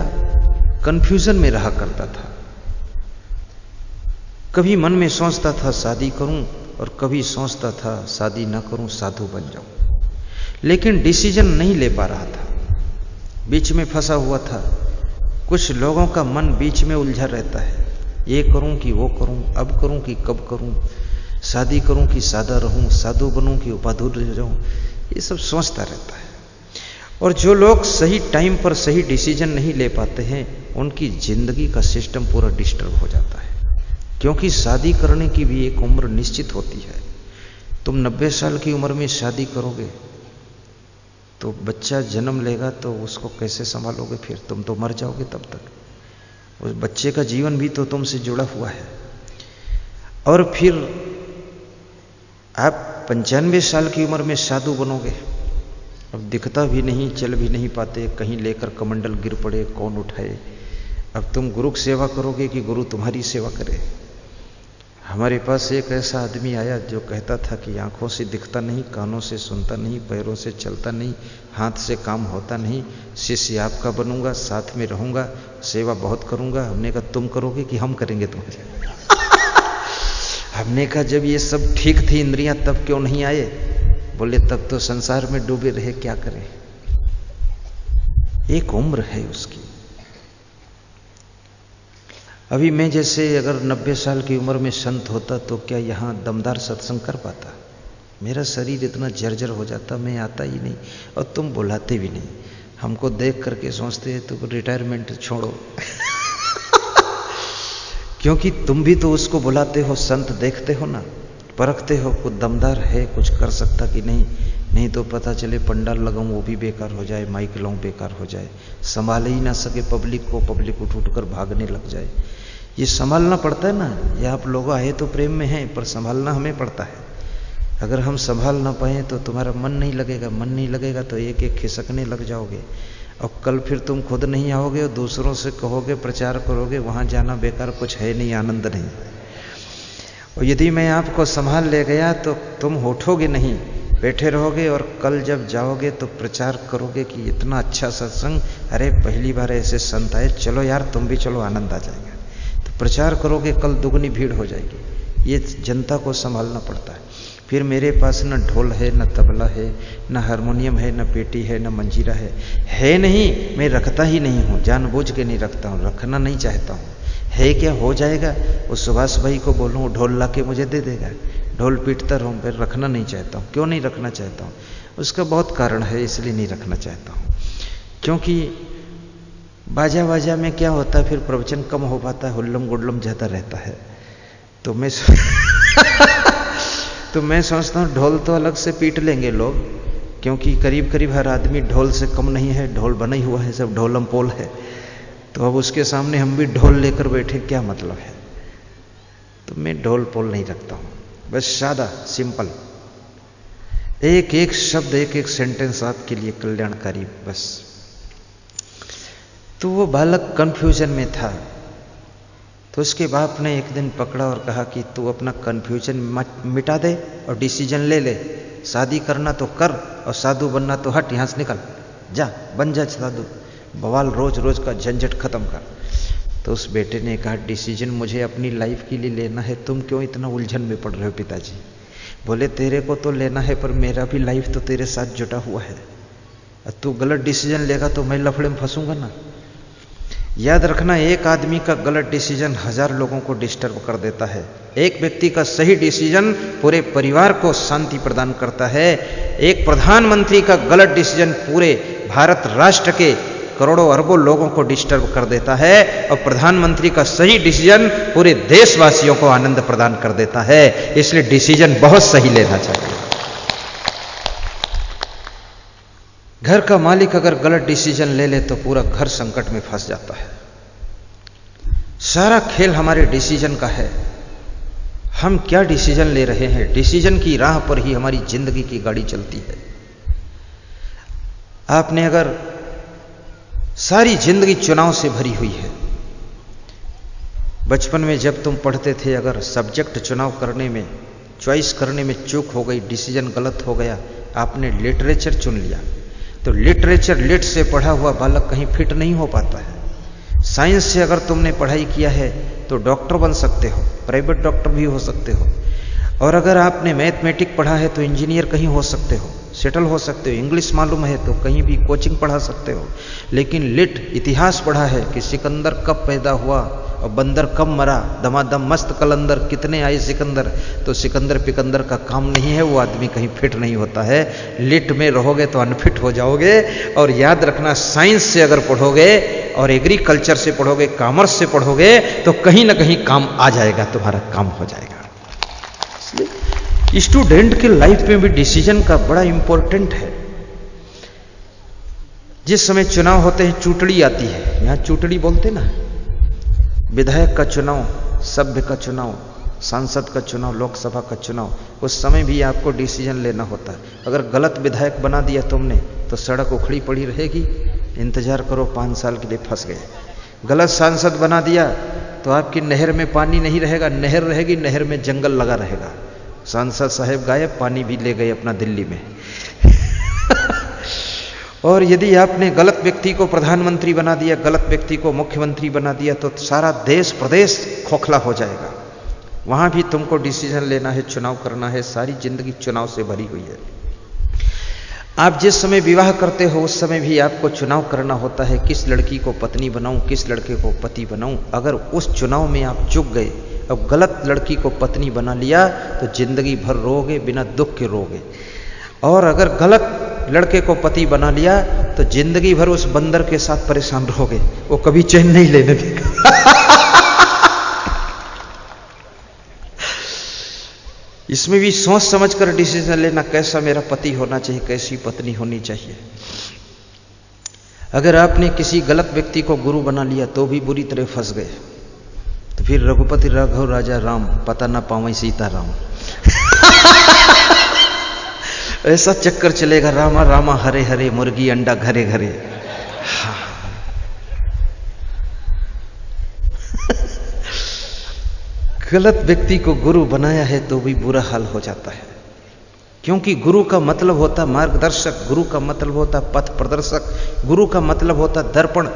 कंफ्यूजन में रहा करता था। कभी मन में सोचता था शादी करूं और कभी सोचता था शादी ना करूं, साधु बन जाऊं, लेकिन डिसीजन नहीं ले पा रहा था। बीच में फंसा हुआ था। कुछ लोगों का मन बीच में उलझा रहता है, ये करूं कि वो करूं, अब करूं कि कब करूं, शादी करूं कि सादा रहूं, साधु बनूं कि उपाधुर रहूं, ये सब सोचता रहता है। और जो लोग सही टाइम पर सही डिसीजन नहीं ले पाते हैं, उनकी जिंदगी का सिस्टम पूरा डिस्टर्ब हो जाता है। क्योंकि शादी करने की भी एक उम्र निश्चित होती है। तुम 90 साल की उम्र में शादी करोगे तो बच्चा जन्म लेगा तो उसको कैसे संभालोगे? फिर तुम तो मर जाओगे तब तक। उस बच्चे का जीवन भी तो तुमसे जुड़ा हुआ है। और फिर आप 95 साल की उम्र में साधु बनोगे, अब दिखता भी नहीं, चल भी नहीं पाते, कहीं लेकर कमंडल गिर पड़े, कौन उठाए। अब तुम गुरु की सेवा करोगे कि गुरु तुम्हारी सेवा करे? हमारे पास एक ऐसा आदमी आया जो कहता था कि आंखों से दिखता नहीं, कानों से सुनता नहीं, पैरों से चलता नहीं, हाथ से काम होता नहीं, शिष्य आपका बनूंगा, साथ में रहूंगा, सेवा बहुत करूंगा। हमने कहा तुम करोगे कि हम करेंगे तुम्हारे? हमने कहा जब ये सब ठीक थी इंद्रियां तब क्यों नहीं आए? बोले तब तो संसार में डूबे रहे, क्या करें। एक उम्र है उसकी। अभी मैं जैसे अगर 90 साल की उम्र में संत होता तो क्या यहाँ दमदार सत्संग कर पाता? मेरा शरीर इतना जर्जर हो जाता, मैं आता ही नहीं और तुम बुलाते भी नहीं। हमको देख करके सोचते तो रिटायरमेंट छोड़ो क्योंकि तुम भी तो उसको बुलाते हो, संत देखते हो ना, परखते हो कुछ दमदार है, कुछ कर सकता कि नहीं। नहीं तो पता चले पंडाल लगाऊं वो भी बेकार हो जाए, माइक लाऊं बेकार हो जाए, संभाल ही ना सके पब्लिक को, पब्लिक उठ उठ कर भागने लग जाए। ये संभालना पड़ता है ना। ये आप लोग आए तो प्रेम में हैं, पर संभालना हमें पड़ता है। अगर हम संभाल ना पाए तो तुम्हारा मन नहीं लगेगा, मन नहीं लगेगा तो एक एक खिसकने लग जाओगे। और कल फिर तुम खुद नहीं आओगे और दूसरों से कहोगे, प्रचार करोगे, वहां जाना बेकार, कुछ है नहीं, आनंद नहीं। और यदि मैं आपको संभाल ले गया तो तुम उठोगे नहीं, बैठे रहोगे और कल जब जाओगे तो प्रचार करोगे कि इतना अच्छा सत्संग, अरे पहली बार ऐसे संत आए, चलो यार तुम भी चलो, आनंद आ जाएगा। तो प्रचार करोगे, कल दुगनी भीड़ हो जाएगी। ये जनता को संभालना पड़ता है। फिर मेरे पास न ढोल है, न तबला है, न हारमोनियम है, न पेटी है, न मंजीरा है नहीं। मैं रखता ही नहीं हूँ, जानबूझ के नहीं रखता हूँ, रखना नहीं चाहता हूँ। है क्या हो जाएगा, उस सुभाष भाई को बोलूँ ढोल ला के मुझे दे देगा, ढोल पीटता रहूँ। फिर रखना नहीं चाहता हूँ। क्यों नहीं रखना चाहता हूँ? उसका बहुत कारण है, इसलिए नहीं रखना चाहता हूँ। क्योंकि बाजा बाजा में क्या होता है, फिर प्रवचन कम हो पाता है, हुल्लम गुल्लम ज़्यादा रहता है। तो मैं तो मैं सोचता हूँ ढोल तो अलग से पीट लेंगे लोग, क्योंकि करीब करीब हर आदमी ढोल से कम नहीं है, ढोल बना ही हुआ है, सब ढोलम पोल है। तो अब उसके सामने हम भी ढोल लेकर बैठे, क्या मतलब है? तो मैं ढोल पोल नहीं रखता हूँ, बस सादा सिंपल, एक एक शब्द, एक एक सेंटेंस आपके लिए कल्याणकारी, बस। तो वो बालक कंफ्यूजन में था। तो उसके बाप ने एक दिन पकड़ा और कहा कि तू अपना कंफ्यूजन मिटा दे और डिसीजन ले ले। शादी करना तो कर और साधु बनना तो हट, यहाँ से निकल जा, बन जा साधु, बवाल रोज रोज का झंझट खत्म कर। तो उस बेटे ने कहा डिसीजन मुझे अपनी लाइफ के लिए लेना है, तुम क्यों इतना उलझन में पड़ रहे हो पिताजी? बोले तेरे को तो लेना है, पर मेरा भी लाइफ तो तेरे साथ जुटा हुआ है। तू गलत डिसीजन लेगा तो मैं लफड़े में फंसूंगा ना। याद रखना, एक आदमी का गलत डिसीजन 1000 लोगों को डिस्टर्ब कर देता है। एक व्यक्ति का सही डिसीजन पूरे परिवार को शांति प्रदान करता है। एक प्रधानमंत्री का गलत डिसीजन पूरे भारत राष्ट्र के करोड़ों अरबों लोगों को डिस्टर्ब कर देता है, और प्रधानमंत्री का सही डिसीजन पूरे देशवासियों को आनंद प्रदान कर देता है। इसलिए डिसीजन बहुत सही लेना चाहिए। घर का मालिक अगर गलत डिसीजन ले ले तो पूरा घर संकट में फंस जाता है। सारा खेल हमारे डिसीजन का है। हम क्या डिसीजन ले रहे हैं, डिसीजन की राह पर ही हमारी जिंदगी की गाड़ी चलती है। आपने अगर सारी जिंदगी चुनाव से भरी हुई है, बचपन में जब तुम पढ़ते थे, अगर सब्जेक्ट चुनाव करने में, चॉइस करने में चूक हो गई, डिसीजन गलत हो गया, आपने लिटरेचर चुन लिया, तो लिटरेचर लिट से पढ़ा हुआ बालक कहीं फिट नहीं हो पाता है। साइंस से अगर तुमने पढ़ाई किया है तो डॉक्टर बन सकते हो, प्राइवेट डॉक्टर भी हो सकते हो, और अगर आपने मैथमेटिक पढ़ा है तो इंजीनियर कहीं हो सकते हो, सेटल हो सकते हो। इंग्लिश मालूम है तो कहीं भी कोचिंग पढ़ा सकते हो। लेकिन लिट इतिहास पढ़ा है कि सिकंदर कब पैदा हुआ और बंदर कब मरा, दमादम मस्त कलंदर, कितने आए सिकंदर, तो सिकंदर पिकंदर का काम नहीं है, वो आदमी कहीं फिट नहीं होता है। लिट में रहोगे तो अनफिट हो जाओगे। और याद रखना, साइंस से अगर पढ़ोगे और एग्रीकल्चर से पढ़ोगे, कॉमर्स से पढ़ोगे, तो कहीं ना कहीं काम आ जाएगा, तुम्हारा काम हो जाएगा। स्टूडेंट के लाइफ में भी डिसीजन का बड़ा इंपॉर्टेंट है। जिस समय चुनाव होते हैं, चूटड़ी आती है, यहां चूटड़ी बोलते ना, विधायक का चुनाव, सभ्य का चुनाव, सांसद का चुनाव, लोकसभा का चुनाव, उस समय भी आपको डिसीजन लेना होता है। अगर गलत विधायक बना दिया तुमने तो सड़क उखड़ी पड़ी रहेगी, इंतजार करो, 5 साल के लिए फंस गए। गलत सांसद बना दिया तो आपकी नहर में पानी नहीं रहेगा, नहर रहेगी, नहर में जंगल लगा रहेगा। सांसद साहब गायब, पानी भी ले गए अपना दिल्ली में। और यदि आपने गलत व्यक्ति को प्रधानमंत्री बना दिया, गलत व्यक्ति को मुख्यमंत्री बना दिया, तो सारा देश प्रदेश खोखला हो जाएगा। वहां भी तुमको डिसीजन लेना है, चुनाव करना है। सारी जिंदगी चुनाव से भरी हुई है। आप जिस समय विवाह करते हो उस समय भी आपको चुनाव करना होता है, किस लड़की को पत्नी बनाऊं, किस लड़के को पति बनाऊं। अगर उस चुनाव में आप चूक गए, अब गलत लड़की को पत्नी बना लिया, तो जिंदगी भर रोगे, बिना दुख के रोगे। और अगर गलत लड़के को पति बना लिया तो जिंदगी भर उस बंदर के साथ परेशान रहोगे, वो कभी चैन नहीं लेने देगा। इसमें भी सोच समझ कर डिसीजन लेना, कैसा मेरा पति होना चाहिए, कैसी पत्नी होनी चाहिए। अगर आपने किसी गलत व्यक्ति को गुरु बना लिया तो भी बुरी तरह फंस गए। तो फिर रघुपति राघव राजा राम, पता ना पावे सीता राम। ऐसा चक्कर चलेगा, रामा रामा हरे हरे, मुर्गी अंडा घरे घरे। हाँ। गलत व्यक्ति को गुरु बनाया है तो भी बुरा हाल हो जाता है, क्योंकि गुरु का मतलब होता मार्गदर्शक, गुरु का मतलब होता पथ प्रदर्शक, गुरु का मतलब होता दर्पण।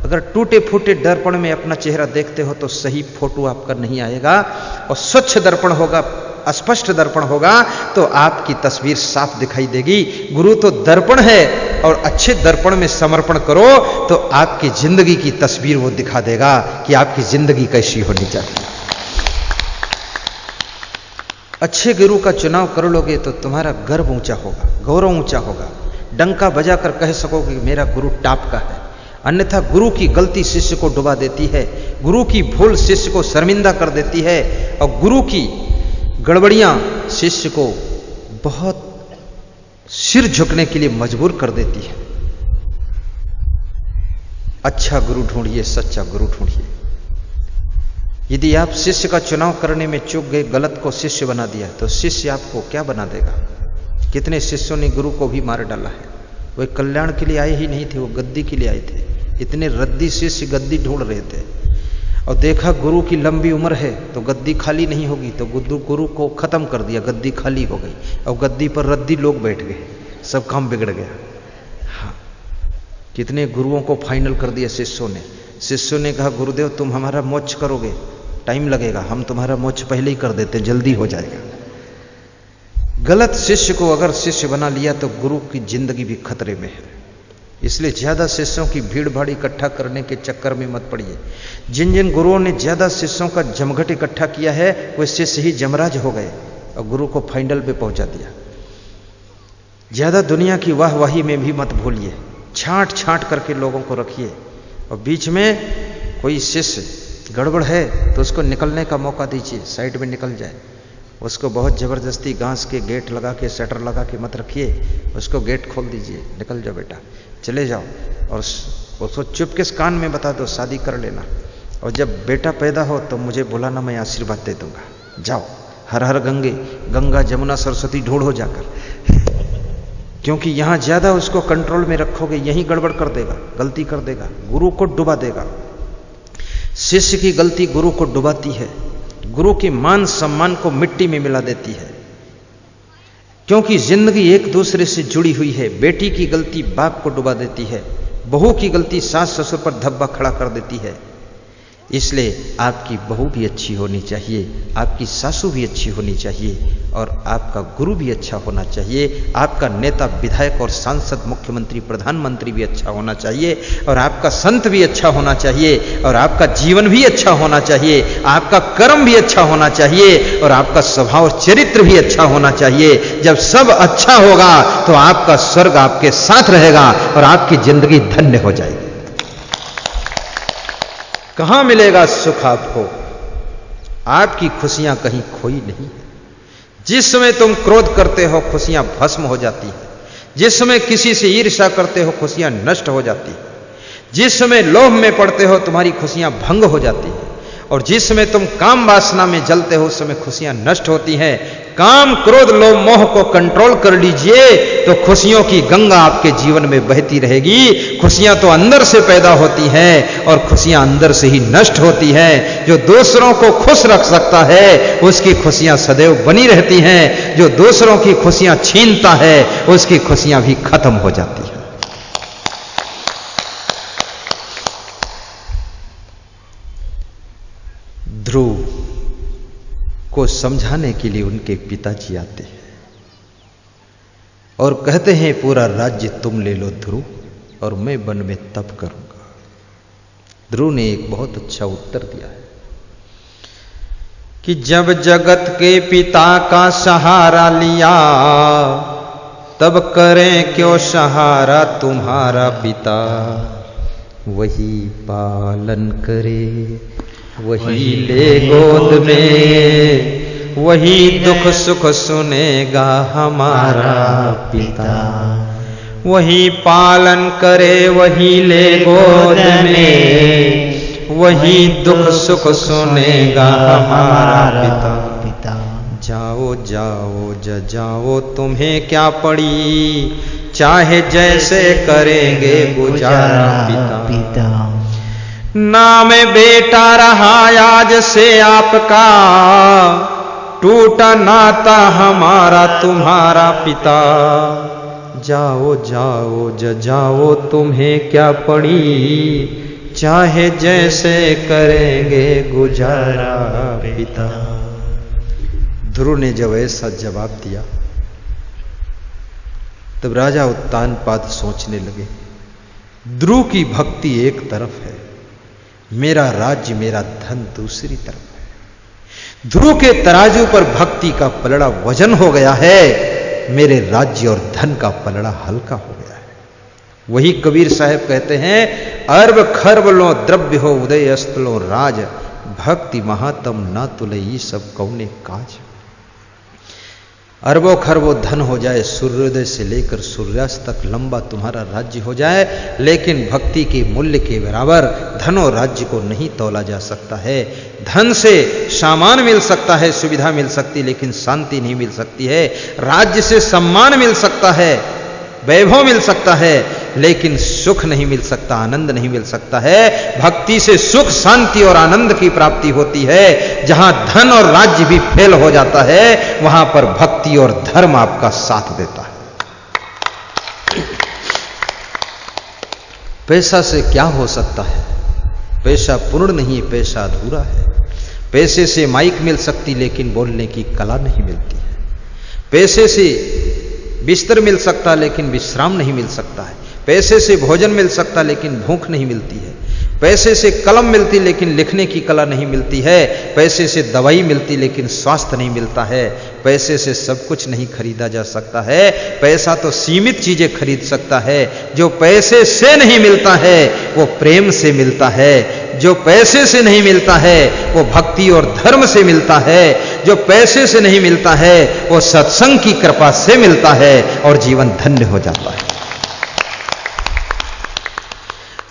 अगर टूटे फूटे दर्पण में अपना चेहरा देखते हो तो सही फोटो आपका नहीं आएगा, और स्वच्छ दर्पण होगा, स्पष्ट दर्पण होगा तो आपकी तस्वीर साफ दिखाई देगी। गुरु तो दर्पण है, और अच्छे दर्पण में समर्पण करो तो आपकी जिंदगी की तस्वीर वो दिखा देगा कि आपकी जिंदगी कैसी होनी चाहिए। अच्छे गुरु का चुनाव कर लोगे तो तुम्हारा गर्व ऊंचा होगा, गौरव ऊंचा होगा, डंका बजाकर कह सकोगे मेरा गुरु टॉप का है। अन्यथा गुरु की गलती शिष्य को डुबा देती है, गुरु की भूल शिष्य को शर्मिंदा कर देती है, और गुरु की गड़बड़ियां शिष्य को बहुत सिर झुकने के लिए मजबूर कर देती है। अच्छा गुरु ढूंढिए, सच्चा गुरु ढूंढिए। यदि आप शिष्य का चुनाव करने में चूक गए, गलत को शिष्य बना दिया, तो शिष्य आपको क्या बना देगा। कितने शिष्यों ने गुरु को भी मार डाला है। वे कल्याण के लिए आए ही नहीं थे, वो गद्दी के लिए आए थे। इतने रद्दी शिष्य गद्दी ढूंढ रहे थे, और देखा गुरु की लंबी उम्र है तो गद्दी खाली नहीं होगी, तो गुरु को खत्म कर दिया, गद्दी खाली हो गई, और गद्दी पर रद्दी लोग बैठ गए, सब काम बिगड़ गया। हाँ, कितने गुरुओं को फाइनल कर दिया शिष्यों ने। शिष्यों ने कहा गुरुदेव तुम हमारा मोक्ष करोगे, टाइम लगेगा, हम तुम्हारा मोक्ष पहले ही कर देते, जल्दी हो जाएगा। गलत शिष्य को अगर शिष्य बना लिया तो गुरु की जिंदगी भी खतरे में है। इसलिए ज्यादा शिष्यों की भीड़ भाड़ इकट्ठा करने के चक्कर में मत पड़िए। जिन जिन गुरुओं ने ज्यादा शिष्यों का जमघट इकट्ठा किया है वे शिष्य ही जमराज हो गए और गुरु को फाइनल पे पहुंचा दिया। ज्यादा दुनिया की वाहवाही में भी मत भूलिए। छांट छांट करके लोगों को रखिए, और बीच में कोई शिष्य गड़बड़ है तो उसको निकलने का मौका दीजिए, साइड में निकल जाए। उसको बहुत ज़बरदस्ती घास के गेट लगा के, शटर लगा के मत रखिए, उसको गेट खोल दीजिए, निकल जाओ बेटा, चले जाओ। और उसको चुपके से कान में बता दो शादी कर लेना, और जब बेटा पैदा हो तो मुझे बुलाना, मैं आशीर्वाद दे दूंगा। जाओ, हर हर गंगे, गंगा जमुना सरस्वती ढूंढो जाकर। क्योंकि यहां ज्यादा उसको कंट्रोल में रखोगे, यहीं गड़बड़ कर देगा, गलती कर देगा, गुरु को डुबा देगा। शिष्य की गलती गुरु को डुबाती है, गुरु की मान सम्मान को मिट्टी में मिला देती है। क्योंकि जिंदगी एक दूसरे से जुड़ी हुई है। बेटी की गलती बाप को डुबा देती है, बहू की गलती सास ससुर पर धब्बा खड़ा कर देती है। इसलिए आपकी बहू भी अच्छी होनी चाहिए, आपकी सासू भी अच्छी होनी चाहिए, और आपका गुरु भी अच्छा होना चाहिए, आपका नेता विधायक और सांसद मुख्यमंत्री प्रधानमंत्री भी अच्छा होना चाहिए, और आपका संत भी अच्छा होना चाहिए, और आपका जीवन भी अच्छा होना चाहिए, आपका कर्म भी अच्छा होना चाहिए, और आपका स्वभाव चरित्र भी अच्छा होना चाहिए। जब सब अच्छा होगा तो आपका स्वर्ग आपके साथ रहेगा और आपकी जिंदगी धन्य हो जाएगी। कहां मिलेगा सुख आपको? आपकी खुशियां कहीं खोई नहीं है। जिस समय तुम क्रोध करते हो खुशियां भस्म हो जाती है, जिस समय किसी से ईर्ष्या करते हो खुशियां नष्ट हो जाती है, जिस समय लोभ में पड़ते हो तुम्हारी खुशियां भंग हो जाती है, और जिस समय तुम काम वासना में जलते हो उस समय खुशियां नष्ट होती हैं। काम क्रोध लोभ मोह को कंट्रोल कर लीजिए तो खुशियों की गंगा आपके जीवन में बहती रहेगी। खुशियां तो अंदर से पैदा होती हैं और खुशियां अंदर से ही नष्ट होती हैं। जो दूसरों को खुश रख सकता है उसकी खुशियां सदैव बनी रहती हैं, जो दूसरों की खुशियां छीनता है उसकी खुशियां भी खत्म हो जाती हैं। ध्रुव को समझाने के लिए उनके पिताजी आते हैं और कहते हैं पूरा राज्य तुम ले लो ध्रुव, और मैं वन में तप करूंगा। ध्रुव ने एक बहुत अच्छा उत्तर दिया है कि जब जगत के पिता का सहारा लिया तब करें क्यों सहारा तुम्हारा पिता। वही पालन करे वही ले गोद में, वही दुख सुख सुनेगा हमारा पिता। वही पालन करे वही ले गोद में, वही दुख सुख सुनेगा हमारा पिता। जाओ जाओ जाओ तुम्हें क्या पड़ी, चाहे जैसे करेंगे गुजारा पिता। नाम बेटा रहा आज से आपका, टूटा नाता हमारा तुम्हारा पिता। जाओ जाओ जाओ तुम्हें क्या पड़ी, चाहे जैसे करेंगे गुजारा पिता। ध्रुव ने जब ऐसा जवाब दिया तब राजा उत्तानपाद सोचने लगे, ध्रुव की भक्ति एक तरफ है, मेरा राज्य मेरा धन दूसरी तरफ है। ध्रुव के तराजू पर भक्ति का पलड़ा वजन हो गया है, मेरे राज्य और धन का पलड़ा हल्का हो गया है। वही कबीर साहब कहते हैं, अरब खरब लो द्रव्य हो उदय अस्त लो राज, भक्ति महातम ना तुलई सब कौने काज। अरबों खरबों धन हो जाए, सूर्योदय से लेकर सूर्यास्त तक लंबा तुम्हारा राज्य हो जाए, लेकिन भक्ति के मूल्य के बराबर धन और राज्य को नहीं तौला जा सकता है। धन से सामान मिल सकता है, सुविधा मिल सकती, लेकिन शांति नहीं मिल सकती है। राज्य से सम्मान मिल सकता है, वैभव मिल सकता है, लेकिन सुख नहीं मिल सकता, आनंद नहीं मिल सकता है। भक्ति से सुख शांति और आनंद की प्राप्ति होती है। जहां धन और राज्य भी फेल हो जाता है वहां पर भक्ति और धर्म आपका साथ देता है। पैसा से क्या हो सकता है? पैसा पूर्ण नहीं, पैसा अधूरा है। पैसे से माइक मिल सकती लेकिन बोलने की कला नहीं मिलती है। पैसे से बिस्तर मिल सकता लेकिन विश्राम नहीं मिल सकता है। पैसे से भोजन मिल सकता लेकिन भूख नहीं मिलती है। पैसे से कलम मिलती लेकिन लिखने की कला नहीं मिलती है, पैसे से दवाई मिलती लेकिन स्वास्थ्य नहीं मिलता है, पैसे से सब कुछ नहीं खरीदा जा सकता है। पैसा तो सीमित चीजें खरीद सकता है। जो पैसे से नहीं मिलता है वो प्रेम से मिलता है, जो पैसे से नहीं मिलता है वो भक्ति और धर्म से मिलता है, जो पैसे से नहीं मिलता है वो सत्संग की कृपा से मिलता है और जीवन धन्य हो जाता है।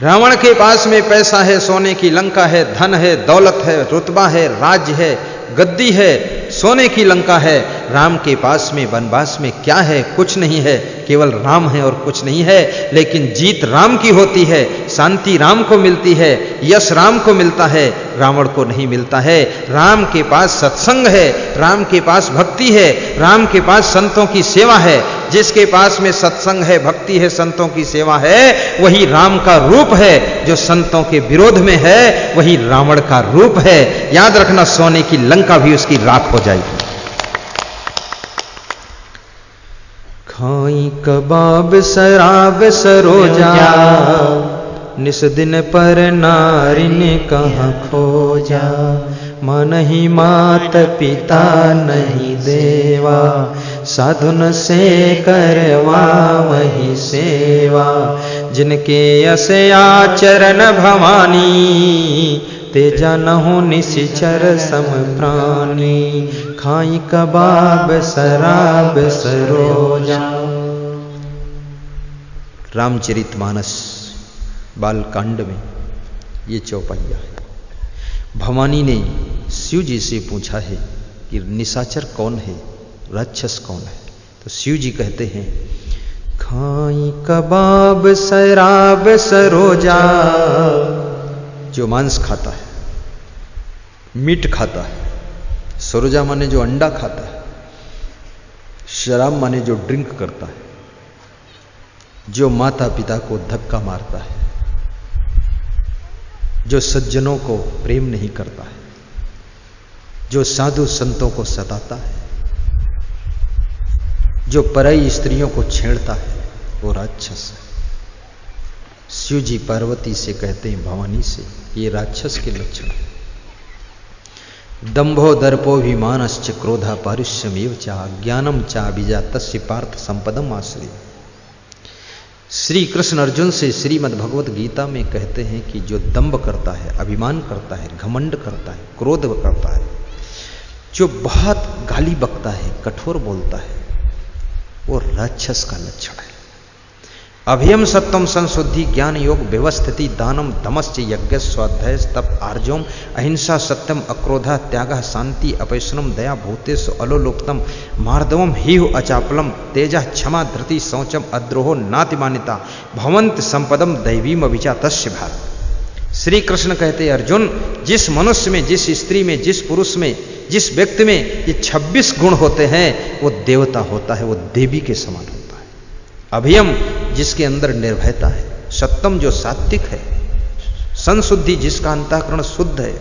रावण के पास में पैसा है, सोने की लंका है, धन है, दौलत है, रुतबा है, राज्य है, गद्दी है, सोने की लंका है। राम के पास में वनवास में क्या है? कुछ नहीं है, केवल राम है और कुछ नहीं है। लेकिन जीत राम की होती है, शांति राम को मिलती है, यश राम को मिलता है, रावण को नहीं मिलता है। राम के पास सत्संग है, राम के पास भक्ति है, राम के पास संतों की सेवा है। जिसके पास में सत्संग है, भक्ति है, संतों की सेवा है, वही राम का रूप है। जो संतों के विरोध में है वही रावण का रूप है। याद रखना, सोने की लंका भी उसकी राख हो जाएगी। खाई कबाब शराब सरोजा, निस दिन पर नारी ने कहाँ खोजा। मनहि मात पिता नहीं देवा, साधुन से करवा वही सेवा। जिनके यश आचरण भवानी, तेजा नहु निशिचर सम प्राणी। खाई कबाब शराब सरोजा। रामचरितमानस बालकांड में ये चौपाइया है। भवानी ने शिव जी से पूछा है कि निशाचर कौन है, राक्षस कौन है? तो शिव जी कहते हैं, खाई कबाब शराब सरोजा। जो मांस खाता है, मीट खाता है। सरोजा माने जो अंडा खाता है, शराब माने जो ड्रिंक करता है, जो माता पिता को धक्का मारता है, जो सज्जनों को प्रेम नहीं करता है, जो साधु संतों को सताता है, जो परई स्त्रियों को छेड़ता है, वो राक्षस है। शिव जी पार्वती से कहते हैं, भवानी से, ये राक्षस के लक्षण है। दंभो दर्पोभिमानश्च क्रोधा पारुष्यमेव च ज्ञानम च अभिजातस्य पार्थ संपदम आश्रय। श्री कृष्ण अर्जुन से श्रीमद् भगवत गीता में कहते हैं कि जो दंभ करता है, अभिमान करता है, घमंड करता है, क्रोध करता है, जो बहुत गाली बकता है, कठोर बोलता है, वो राक्षस का लक्षण है। अभयम सत्यम संशुद्धि ज्ञान योग व्यवस्थिति दानम दमश्च यज्ञ स्वाध्याय तप आर्जवम अहिंसा सत्यम अक्रोधा त्यागः शांति अपैशनम दया भूतेषु अलोलुप्तम मार्दवम हीहु अचापलम तेजा क्षमा धृति शौचम अद्रोहो नातिमानिता भवंत संपदम दैवीम विचातस्य भारत। श्री कृष्ण कहते अर्जुन, जिस मनुष्य में, जिस स्त्री में, जिस पुरुष में, जिस व्यक्ति में ये 26 गुण होते हैं वो देवता होता है, वो देवी के समान होता है। अभयम जिसके अंदर निर्भयता है, सत्यम जो सात्विक है, संशुद्धि जिसका अंतःकरण शुद्ध है,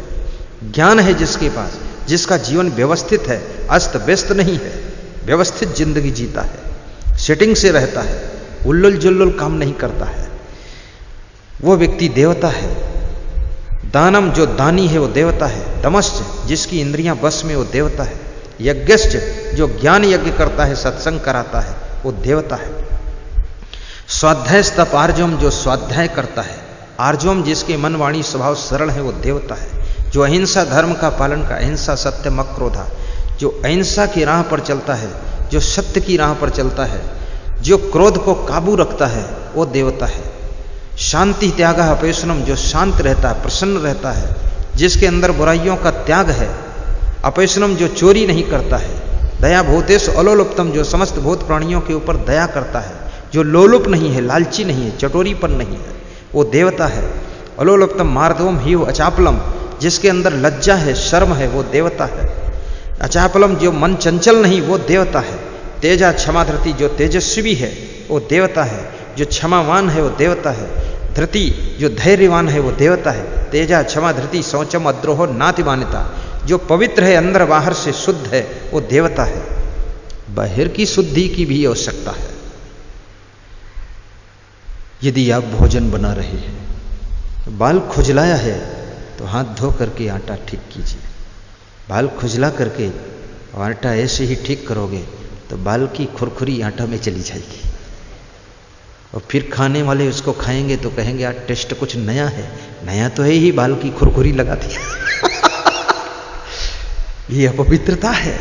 ज्ञान है जिसके पास, जिसका जीवन व्यवस्थित है, अस्त व्यस्त नहीं है, व्यवस्थित जिंदगी जीता है, सेटिंग से रहता है, उल्लुल जुल्लुल काम नहीं करता है, वो व्यक्ति देवता है। दानम जो दानी है वो देवता है। दमश्च जिसकी इंद्रियां बस में वो देवता है। यज्ञश्च जो ज्ञान यज्ञ करता है, सत्संग कराता है, वो देवता है। स्वाध्याय तप आर्जवम जो स्वाध्याय करता है, आर्जवम जिसके मन वाणी स्वभाव सरल है, वो देवता है। जो अहिंसा धर्म का पालन का, अहिंसा सत्यम अक्रोधा, जो अहिंसा की राह पर चलता है, जो सत्य की राह पर चलता है, जो क्रोध को काबू रखता है, वो देवता है। शांति त्यागः अपैशनम जो शांत रहता है, प्रसन्न रहता है, जिसके अंदर बुराइयों का त्याग है। अपैशनम जो चोरी नहीं करता है। दया भूतेषु अलोलुप्तम जो समस्त भूत प्राणियों के ऊपर दया करता है, जो लोलुप नहीं है, लालची नहीं है, चटोरीपन नहीं है, वो देवता है। अलोलुप्तम मार्दवम हीव अचापलम जिसके अंदर लज्जा है, शर्म है, वो देवता है। अचापलम जो मन चंचल नहीं, वो देवता है। तेजा क्षमा धृति जो तेजस्वी है, वो देवता है। जो क्षमावान है वो देवता है। धृति जो धैर्यवान है वो देवता है। तेजा क्षमा धृति शौचम अद्रोह नातिमानिता जो पवित्र है, अंदर बाहर से शुद्ध है, वो देवता है। बाहर की शुद्धि की भी आवश्यकता है। यदि आप भोजन बना रहे हैं, बाल खुजलाया है तो हाथ धो करके आटा ठीक कीजिए। बाल खुजला करके आटा ऐसे ही ठीक करोगे तो बाल की खुरखुरी आटा में चली जाएगी, और फिर खाने वाले उसको खाएंगे तो कहेंगे आज टेस्ट कुछ नया है। नया तो है ही, बाल की खुरखुरी लगा दी। ये अपवित्रता है।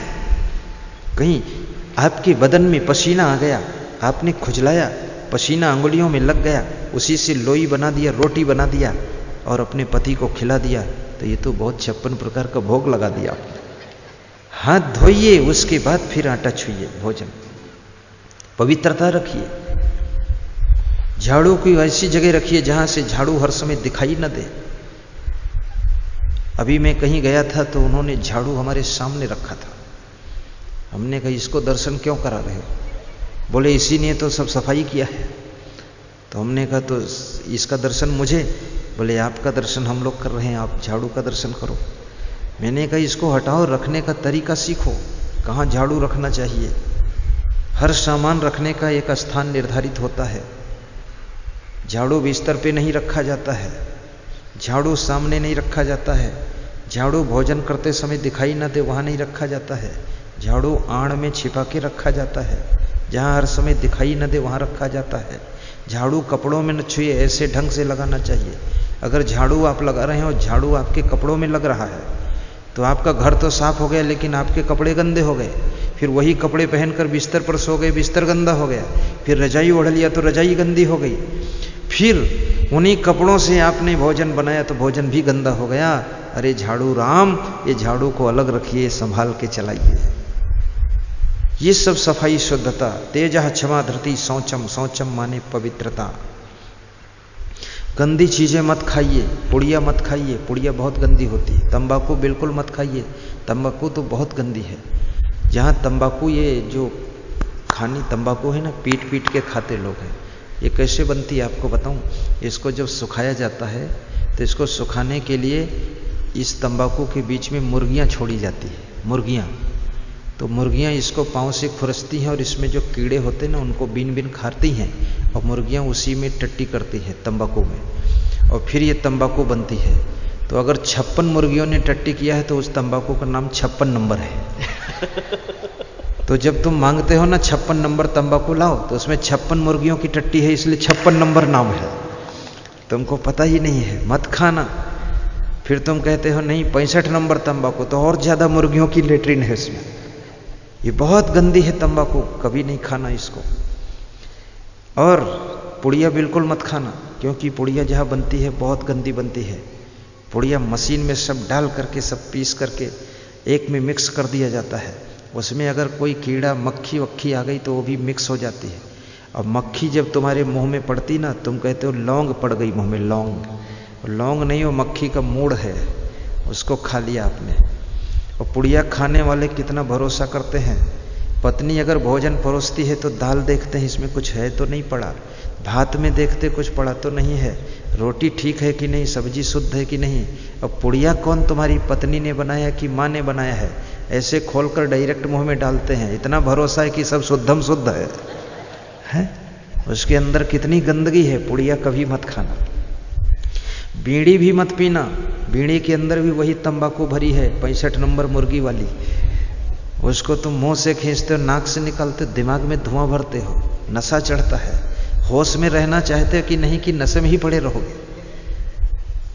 कहीं आपके बदन में पसीना आ गया, आपने खुजलाया, पसीना अंगुलियों में लग गया, उसी से लोई बना दिया, रोटी बना दिया और अपने पति को खिला दिया, तो ये तो बहुत 56 प्रकार का भोग लगा दिया आपने। हाथ धोइए, उसके बाद फिर आटा छुइए, भोजन पवित्रता रखिए। झाड़ू की ऐसी जगह रखिए जहां से झाड़ू हर समय दिखाई न दे। अभी मैं कहीं गया था तो उन्होंने झाड़ू हमारे सामने रखा था। हमने कहा इसको दर्शन क्यों करा रहे हो? बोले इसी ने तो सब सफाई किया है। तो हमने कहा तो इसका दर्शन मुझे? बोले आपका दर्शन हम लोग कर रहे हैं, आप झाड़ू का दर्शन करो। मैंने कहा इसको हटाओ, रखने का तरीका सीखो, कहाँ झाड़ू रखना चाहिए। हर सामान रखने का एक स्थान निर्धारित होता है। झाड़ू बिस्तर पे नहीं रखा जाता है, झाड़ू सामने नहीं रखा जाता है, झाड़ू भोजन करते समय दिखाई न दे वहाँ नहीं रखा जाता है, झाड़ू आड़ में छिपा के रखा जाता है, जहाँ हर समय दिखाई न दे वहाँ रखा जाता है। झाड़ू कपड़ों में न छुए, ऐसे ढंग से लगाना चाहिए। अगर झाड़ू आप लगा रहे हो, झाड़ू आपके कपड़ों में लग रहा है तो आपका घर तो साफ हो गया लेकिन आपके कपड़े गंदे हो गए। फिर वही कपड़े पहनकर बिस्तर पर सो गए, बिस्तर गंदा हो गया। फिर रजाई ओढ़ लिया तो रजाई गंदी हो गई। फिर उन्हीं कपड़ों से आपने भोजन बनाया तो भोजन भी गंदा हो गया। अरे झाड़ू राम, ये झाड़ू को अलग रखिए, संभाल के चलाइए। ये सब सफाई शुद्धता। तेजः क्षमा धृति शौचम, शौचम माने पवित्रता। गंदी चीजें मत खाइए, पुड़िया मत खाइए, पुड़िया बहुत गंदी होती है। तंबाकू बिल्कुल मत खाइए, तंबाकू तो बहुत गंदी है। जहाँ तंबाकू, ये जो खानी तंबाकू है ना, पीट पीट के खाते लोग हैं। ये कैसे बनती है आपको बताऊं। इसको जब सुखाया जाता है तो इसको सुखाने के लिए इस तंबाकू के बीच में मुर्गियां छोड़ी जाती है, मुर्गियां। तो मुर्गियां इसको पाँव से खुरसती हैं और इसमें जो कीड़े होते हैं ना उनको बीन बीन खाती हैं, और मुर्गियां उसी में टट्टी करती हैं तंबाकू में, और फिर ये तंबाकू बनती है। तो अगर 56 मुर्गियों ने टट्टी किया है तो उस तंबाकू का नाम 56 नंबर है। तो जब तुम मांगते हो ना 56 नंबर तंबाकू लाओ, तो उसमें 56 मुर्गियों की टट्टी है, इसलिए 56 नंबर नाम है। तुमको पता ही नहीं है, मत खाना। फिर तुम कहते हो नहीं 65 नंबर तंबाकू, तो और ज्यादा मुर्गियों की लेट्रिन है इसमें। ये बहुत गंदी है तंबाकू, कभी नहीं खाना इसको। और पुड़िया बिल्कुल मत खाना, क्योंकि पुड़िया जहाँ बनती है बहुत गंदी बनती है। पुड़िया मशीन में सब डाल करके, सब पीस करके एक में मिक्स कर दिया जाता है। उसमें अगर कोई कीड़ा मक्खी वक्खी आ गई तो वो भी मिक्स हो जाती है। और मक्खी जब तुम्हारे मुंह में पड़ती ना, तुम कहते हो लौंग पड़ गई मुंह में, लौंग। लौंग नहीं, वो मक्खी का मूड़ है, उसको खा लिया आपने। और पुड़िया खाने वाले कितना भरोसा करते हैं। पत्नी अगर भोजन परोसती है तो दाल देखते हैं इसमें कुछ है तो नहीं पड़ा, भात में देखते कुछ पड़ा तो नहीं है, रोटी ठीक है कि नहीं, सब्जी शुद्ध है कि नहीं। अब पुड़िया कौन तुम्हारी पत्नी ने बनाया कि माँ ने बनाया है, ऐसे खोलकर डायरेक्ट मुंह में डालते हैं। इतना भरोसा है कि सब शुद्धम शुद्ध है? उसके अंदर कितनी गंदगी है। पुड़िया कभी मत खाना। बीड़ी भी मत पीना, बीड़ी के अंदर भी वही तंबाकू भरी है, 65 नंबर मुर्गी वाली। उसको तुम मुंह से खींचते हो, नाक से निकालते हो, दिमाग में धुआं भरते हो, नशा चढ़ता है। होश में रहना चाहते हो कि नहीं, कि नशे में ही पड़े रहोगे।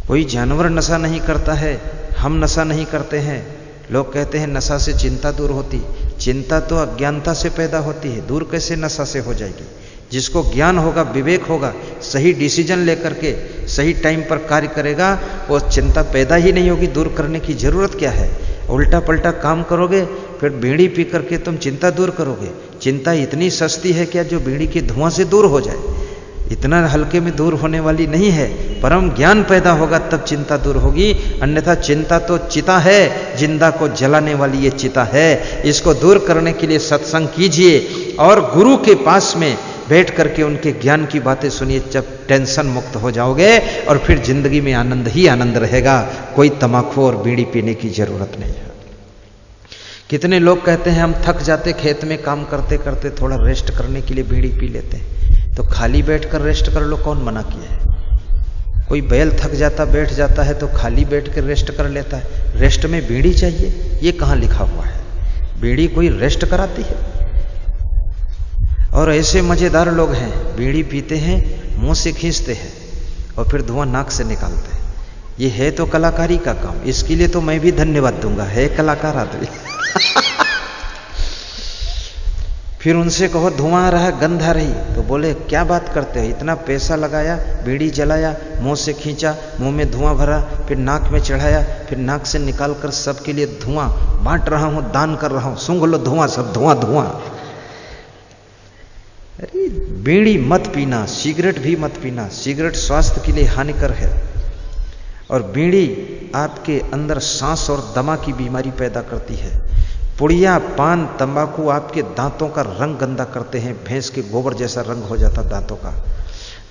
कोई जानवर नशा नहीं करता है, हम नशा नहीं करते हैं। लोग कहते हैं नशा से चिंता दूर होती। चिंता तो अज्ञानता से पैदा होती है, दूर कैसे नशा से हो जाएगी। जिसको ज्ञान होगा, विवेक होगा, सही डिसीजन लेकर के सही टाइम पर कार्य करेगा, वो चिंता पैदा ही नहीं होगी। दूर करने की जरूरत क्या है। उल्टा पलटा काम करोगे, फिर बीड़ी पी करके तुम चिंता दूर करोगे। चिंता इतनी सस्ती है क्या जो बीड़ी के धुआं से दूर हो जाए? इतना हल्के में दूर होने वाली नहीं है। परम ज्ञान पैदा होगा तब चिंता दूर होगी, अन्यथा चिंता तो चिता है, जिंदा को जलाने वाली ये चिता है। इसको दूर करने के लिए सत्संग कीजिए और गुरु के पास में बैठ करके उनके ज्ञान की बातें सुनिए। जब टेंशन मुक्त हो जाओगे और फिर जिंदगी में आनंद ही आनंद रहेगा। कोई तम्बाकू और बीड़ी पीने की जरूरत नहीं है। कितने लोग कहते हैं हम थक जाते खेत में काम करते करते, थोड़ा रेस्ट करने के लिए बीड़ी पी लेते हैं। तो खाली बैठकर रेस्ट कर लो, कौन मना किया है? कोई बैल थक जाता बैठ जाता है तो खाली बैठ कर रेस्ट कर लेता है, रेस्ट में बीड़ी चाहिए, ये कहाँ लिखा हुआ है? बीड़ी कोई रेस्ट कराती है? और ऐसे मजेदार लोग हैं, बीड़ी पीते हैं, मुंह से खींचते हैं और फिर धुआं नाक से निकालते हैं। ये है तो कलाकारी का काम, इसके लिए तो मैं भी धन्यवाद दूंगा, है कलाकार आदमी। फिर उनसे कहो धुआं आ रहा है, गंध आ रही, तो बोले क्या बात करते हो, इतना पैसा लगाया, बीड़ी जलाया, मुंह से खींचा, मुंह में धुआं भरा, फिर नाक में चढ़ाया, फिर नाक से निकालकर सबके लिए धुआं बांट रहा हूं, दान कर रहा हूं, सूंघ लो धुआं, सब धुआं धुआं। अरे बीड़ी मत पीना, सिगरेट भी मत पीना, सिगरेट स्वास्थ्य के लिए हानिकर है और बीड़ी आपके अंदर सांस और दमा की बीमारी पैदा करती है। पुड़िया, पान, तंबाकू आपके दांतों का रंग गंदा करते हैं, भैंस के गोबर जैसा रंग हो जाता दांतों का।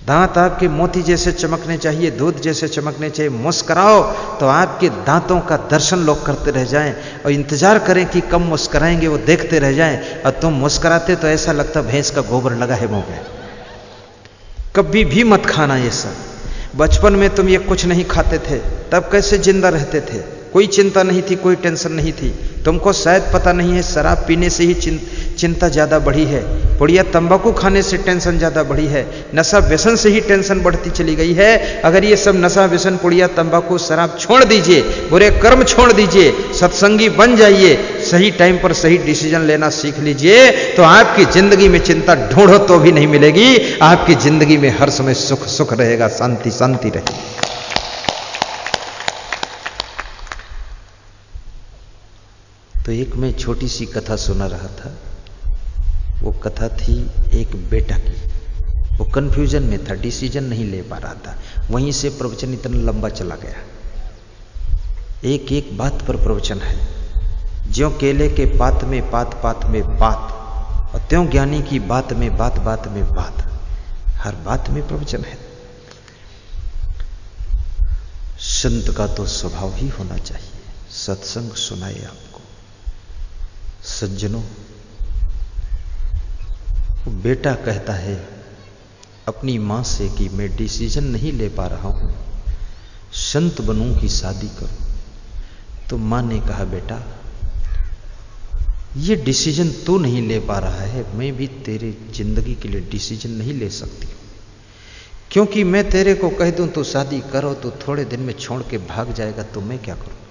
दांत आपके मोती जैसे चमकने चाहिए, दूध जैसे चमकने चाहिए। मुस्कुराओ तो आपके दांतों का दर्शन लोग करते रह जाएं और इंतजार करें कि कब मुस्कुराएंगे, वो देखते रह जाएं। और तुम मुस्कुराते तो ऐसा लगता भैंस का गोबर लगा है मुंह में। कभी भी मत खाना ये सब। बचपन में तुम ये कुछ नहीं खाते थे, तब कैसे जिंदा रहते थे? कोई चिंता नहीं थी, कोई टेंशन नहीं थी। तुमको शायद पता नहीं है, शराब पीने से ही चिंता ज्यादा बढ़ी है, पुड़िया तंबाकू खाने से टेंशन ज्यादा बढ़ी है, नशा व्यसन से ही टेंशन बढ़ती चली गई है। अगर ये सब नशा व्यसन, पुड़िया तंबाकू, शराब छोड़ दीजिए, बुरे कर्म छोड़ दीजिए, सत्संगी बन जाइए, सही टाइम पर सही डिसीजन लेना सीख लीजिए, तो आपकी जिंदगी में चिंता ढूंढो तो भी नहीं मिलेगी। आपकी जिंदगी में हर समय सुख सुख रहेगा, शांति शांति रहेगी। तो एक मैं छोटी सी कथा सुना रहा था। वो कथा थी एक बेटा की। वो कंफ्यूजन में था, डिसीजन नहीं ले पा रहा था। वहीं से प्रवचन इतना लंबा चला गया। एक एक बात पर प्रवचन है। ज्यों केले के पात में पात पात में बात, और त्यों ज्ञानी की बात में बात बात में बात। हर बात में प्रवचन है। संत का तो स्वभाव ही होना चाहिए, सत्संग सुनाए आपको। सज्जनों, बेटा कहता है अपनी मां से कि मैं डिसीजन नहीं ले पा रहा हूं, संत बनूं कि शादी करूं। तो मां ने कहा बेटा, ये डिसीजन तू नहीं ले पा रहा है, मैं भी तेरे जिंदगी के लिए डिसीजन नहीं ले सकती, क्योंकि मैं तेरे को कह दूं तो शादी करो तो थोड़े दिन में छोड़ के भाग जाएगा, तो मैं क्या करूं?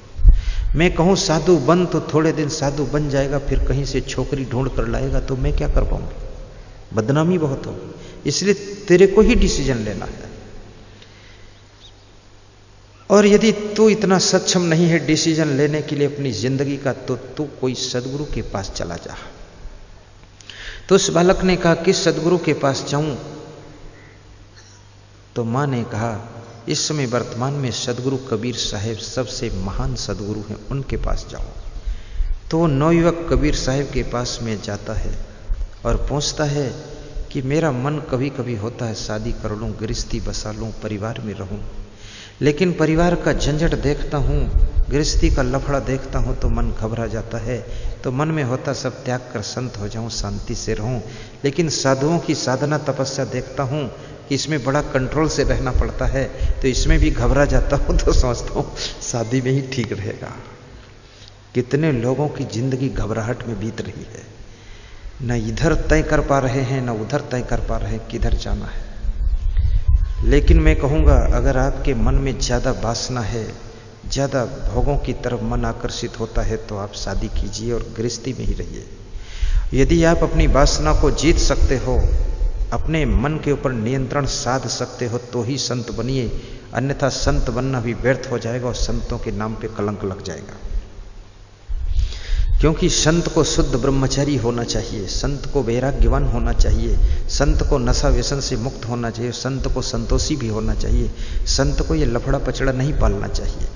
मैं कहूं साधु बन तो थोड़े दिन साधु बन जाएगा, फिर कहीं से छोकरी ढूंढ कर लाएगा, तो मैं क्या कर पाऊंगी? बदनामी बहुत होगी। इसलिए तेरे को ही डिसीजन लेना है। और यदि तू इतना सक्षम नहीं है डिसीजन लेने के लिए अपनी जिंदगी का, तो तू कोई सदगुरु के पास चला जा। तो उस बालक ने कहा किस सदगुरु के पास जाऊं? तो मां ने कहा इस समय वर्तमान में सदगुरु कबीर साहब सबसे महान सदगुरु हैं, उनके पास जाओ। तो वो नवयुवक कबीर साहब के पास में जाता है और पूछता है कि मेरा मन कभी कभी होता है शादी कर लूं, गृहस्थी बसा लूं, परिवार में रहूं, लेकिन परिवार का झंझट देखता हूं, गृहस्थी का लफड़ा देखता हूं तो मन घबरा जाता है। तो मन में होता सब त्याग कर संत हो जाऊं, शांति से रहूं, लेकिन साधुओं की साधना तपस्या देखता हूं कि इसमें बड़ा कंट्रोल से रहना पड़ता है, तो इसमें भी घबरा जाता हूं, तो सोचता हूं शादी में ही ठीक रहेगा। कितने लोगों की जिंदगी घबराहट में बीत रही है, न इधर तय कर पा रहे हैं न उधर तय कर पा रहे हैं किधर जाना है। लेकिन मैं कहूँगा अगर आपके मन में ज़्यादा वासना है, ज़्यादा भोगों की तरफ मन आकर्षित होता है, तो आप शादी कीजिए और गृहस्थी में ही रहिए। यदि आप अपनी वासना को जीत सकते हो, अपने मन के ऊपर नियंत्रण साध सकते हो, तो ही संत बनिए, अन्यथा संत बनना भी व्यर्थ हो जाएगा और संतों के नाम पे कलंक लग जाएगा। क्योंकि संत को शुद्ध ब्रह्मचारी होना चाहिए, संत को वैराग्यवान होना चाहिए, संत को नशा व्यसन से मुक्त होना चाहिए, संत को संतोषी भी होना चाहिए, संत को ये लफड़ा पचड़ा नहीं पालना चाहिए,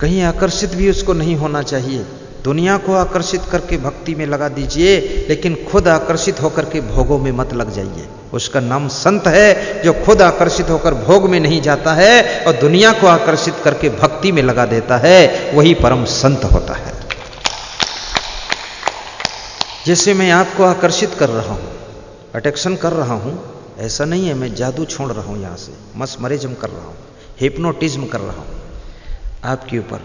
कहीं आकर्षित भी उसको नहीं होना चाहिए। दुनिया को आकर्षित करके भक्ति में लगा दीजिए, लेकिन खुद आकर्षित होकर के भोगों में मत लग जाइए। उसका नाम संत है जो खुद आकर्षित होकर भोग में नहीं जाता है और दुनिया को आकर्षित करके भक्ति में लगा देता है, वही परम संत होता है। जैसे मैं आपको आकर्षित कर रहा हूं, अट्रैक्शन कर रहा हूं, ऐसा नहीं है मैं जादू छोड़ रहा हूँ यहाँ से, मस्मरिज्म कर रहा हूँ, हिप्नोटिज्म कर रहा हूँ आपके ऊपर,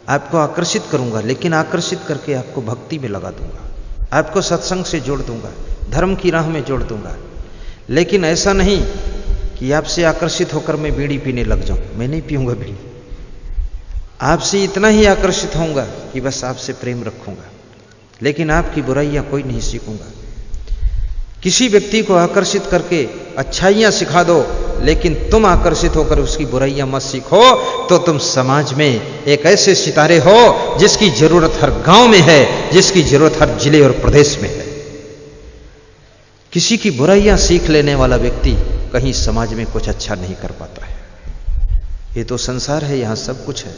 आपको आकर्षित करूँगा, लेकिन आकर्षित करके आपको भक्ति में लगा दूंगा, आपको सत्संग से जोड़ दूंगा, धर्म की राह में जोड़ दूंगा। लेकिन ऐसा नहीं कि आपसे आकर्षित होकर मैं बीड़ी पीने लग जाऊं, मैं नहीं पीऊंगा बीड़ी। आपसे इतना ही आकर्षित होऊंगा कि बस आपसे प्रेम रखूंगा, लेकिन आपकी बुराइयां कोई नहीं सीखूंगा। किसी व्यक्ति को आकर्षित करके अच्छाइयां सिखा दो, लेकिन तुम आकर्षित होकर उसकी बुराइयां मत सीखो, तो तुम समाज में एक ऐसे सितारे हो जिसकी जरूरत हर गांव में है, जिसकी जरूरत हर जिले और प्रदेश में है। किसी की बुराइयां सीख लेने वाला व्यक्ति कहीं समाज में कुछ अच्छा नहीं कर पाता है। ये तो संसार है, यहां सब कुछ है,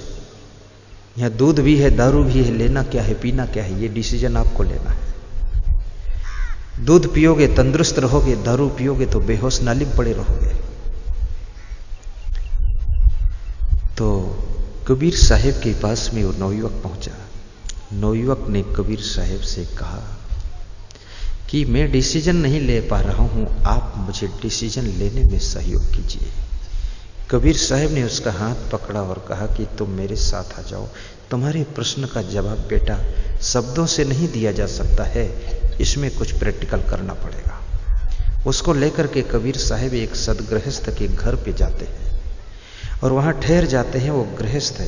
यहां दूध भी है, दारू भी है, लेना क्या है, पीना क्या है, ये डिसीजन आपको लेना है। दूध पियोगे तंदुरुस्त रहोगे, दारू पियोगे तो बेहोश नाली पड़े रहोगे। तो कबीर साहेब के पास में वो नौयुवक पहुंचा। नौयुवक ने कबीर साहेब से कहा कि मैं डिसीजन नहीं ले पा रहा हूं, आप मुझे डिसीजन लेने में सहयोग कीजिए। कबीर साहब ने उसका हाथ पकड़ा और कहा कि तुम मेरे साथ आ जाओ, तुम्हारे प्रश्न का जवाब बेटा शब्दों से नहीं दिया जा सकता है, इसमें कुछ प्रैक्टिकल करना पड़ेगा। उसको लेकर के कबीर साहब एक सदगृहस्थ के घर पे जाते हैं और वहां ठहर जाते हैं। वो गृहस्थ है,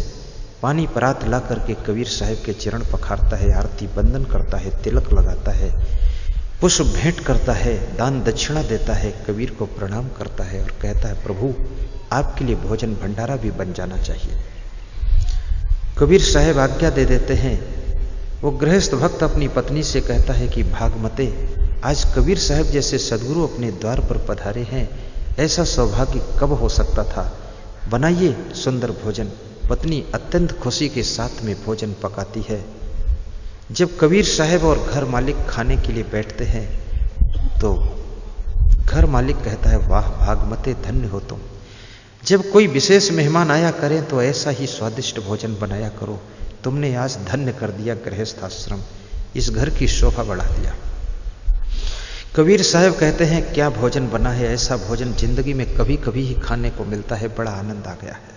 पानी परात ला करके कबीर साहब के चरण पखारता है, आरती बंदन करता है, तिलक लगाता है, पुष्प भेंट करता है, दान दक्षिणा देता है, कबीर को प्रणाम करता है और कहता है प्रभु आपके लिए भोजन भंडारा भी बन जाना चाहिए। कबीर साहब आज्ञा दे देते हैं। वो गृहस्थ भक्त अपनी पत्नी से कहता है कि भागमते, आज कबीर साहब जैसे सदगुरु अपने द्वार पर पधारे हैं, ऐसा सौभाग्य कब हो सकता था, बनाइए सुंदर भोजन। पत्नी अत्यंत खुशी के साथ में भोजन पकाती है। जब कबीर साहब और घर मालिक खाने के लिए बैठते हैं तो घर मालिक कहता है वाह भागमते, धन्य हो तुम। जब कोई विशेष मेहमान आया करें तो ऐसा ही स्वादिष्ट भोजन बनाया करो, तुमने आज धन्य कर दिया गृहस्थ आश्रम, इस घर की शोभा बढ़ा दिया। कबीर साहब कहते हैं क्या भोजन बना है, ऐसा भोजन जिंदगी में कभी कभी ही खाने को मिलता है, बड़ा आनंद आ गया है।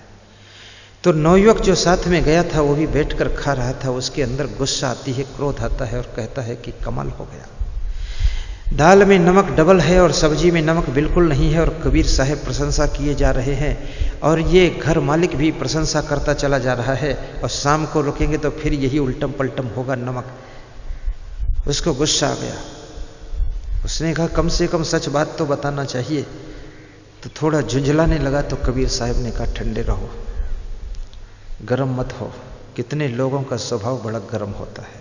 तो नौयुवक जो साथ में गया था वो भी बैठकर खा रहा था, उसके अंदर गुस्सा आती है, क्रोध आता है और कहता है कि कमाल हो गया, दाल में नमक डबल है और सब्जी में नमक बिल्कुल नहीं है, और कबीर साहब प्रशंसा किए जा रहे हैं और ये घर मालिक भी प्रशंसा करता चला जा रहा है, और शाम को रुकेंगे तो फिर यही उल्टम पलटम होगा नमक। उसको गुस्सा आ गया। उसने कहा कम से कम सच बात तो बताना चाहिए। तो थोड़ा झुंझलाने लगा तो कबीर साहब ने कहा ठंडे रहो, गरम मत हो। कितने लोगों का स्वभाव बड़ा गरम होता है,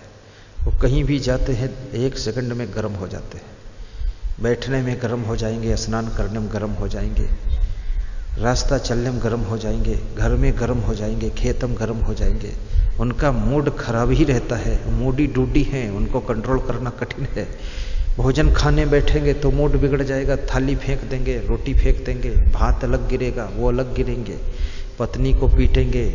वो कहीं भी जाते हैं एक सेकंड में गरम हो जाते हैं, बैठने में गरम हो जाएंगे, स्नान करने में गरम हो जाएंगे, रास्ता चलने में गरम हो जाएंगे, घर में गरम हो जाएंगे, खेत में गरम हो जाएंगे। उनका मूड खराब ही रहता है, मूडी डूडी हैं, उनको कंट्रोल करना कठिन है। भोजन खाने बैठेंगे तो मूड बिगड़ जाएगा, थाली फेंक देंगे, रोटी फेंक देंगे, भात अलग गिरेगा, वो अलग गिरेंगे, पत्नी को पीटेंगे,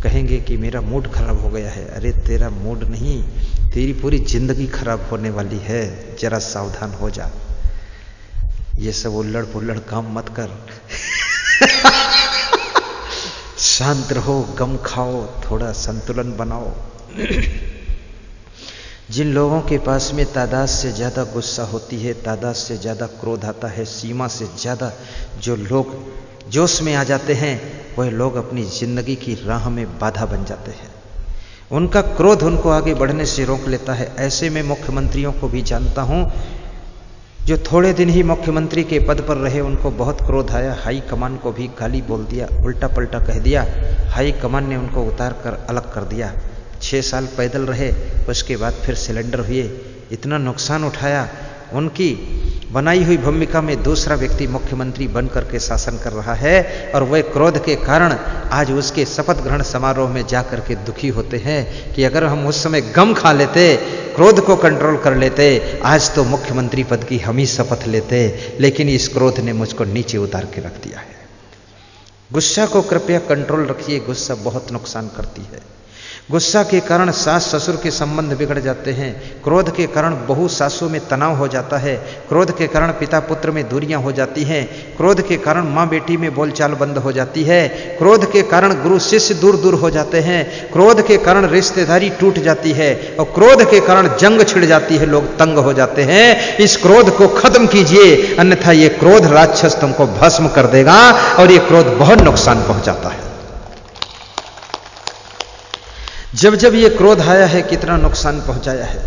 कहेंगे कि मेरा मूड खराब हो गया है। अरे तेरा मूड नहीं, तेरी पूरी जिंदगी खराब होने वाली है, जरा सावधान हो जा। ये सब उल्लड़ पुल्लड़ काम मत कर। शांत रहो, गम खाओ, थोड़ा संतुलन बनाओ। जिन लोगों के पास में तादाद से ज़्यादा गुस्सा होती है, तादाद से ज़्यादा क्रोध आता है, सीमा से ज़्यादा जो लोग जोश में आ जाते हैं, वह लोग अपनी जिंदगी की राह में बाधा बन जाते हैं। उनका क्रोध उनको आगे बढ़ने से रोक लेता है। ऐसे में मुख्यमंत्रियों को भी जानता हूं, जो थोड़े दिन ही मुख्यमंत्री के पद पर रहे, उनको बहुत क्रोध आया, हाई कमान को भी गाली बोल दिया, उल्टा पलटा कह दिया। हाई कमान ने उनको उतार कर अलग कर दिया। 6 साल पैदल रहे, उसके बाद फिर सिलेंडर हुए, इतना नुकसान उठाया। उनकी बनाई हुई भूमिका में दूसरा व्यक्ति मुख्यमंत्री बन करके शासन कर रहा है, और वह क्रोध के कारण आज उसके शपथ ग्रहण समारोह में जाकर के दुखी होते हैं कि अगर हम उस समय गम खा लेते, क्रोध को कंट्रोल कर लेते, आज तो मुख्यमंत्री पद की हम ही शपथ लेते, लेकिन इस क्रोध ने मुझको नीचे उतार के रख दिया है। गुस्सा को कृपया कंट्रोल रखिए, गुस्सा बहुत नुकसान करती है। गुस्सा के कारण सास ससुर के संबंध बिगड़ जाते हैं। क्रोध के कारण बहू सासू में तनाव हो जाता है। क्रोध के कारण पिता पुत्र में दूरियां हो जाती हैं। क्रोध के कारण माँ बेटी में बोलचाल बंद हो जाती है। क्रोध के कारण गुरु शिष्य दूर दूर हो जाते हैं। क्रोध के कारण रिश्तेदारी टूट जाती है और क्रोध के कारण जंग छिड़ जाती है, लोग तंग हो जाते हैं। इस क्रोध को खत्म कीजिए, अन्यथा ये क्रोध राक्षस तुमको भस्म कर देगा और ये क्रोध बहुत नुकसान पहुंचाता है। जब जब ये क्रोध आया है कितना नुकसान पहुंचाया है।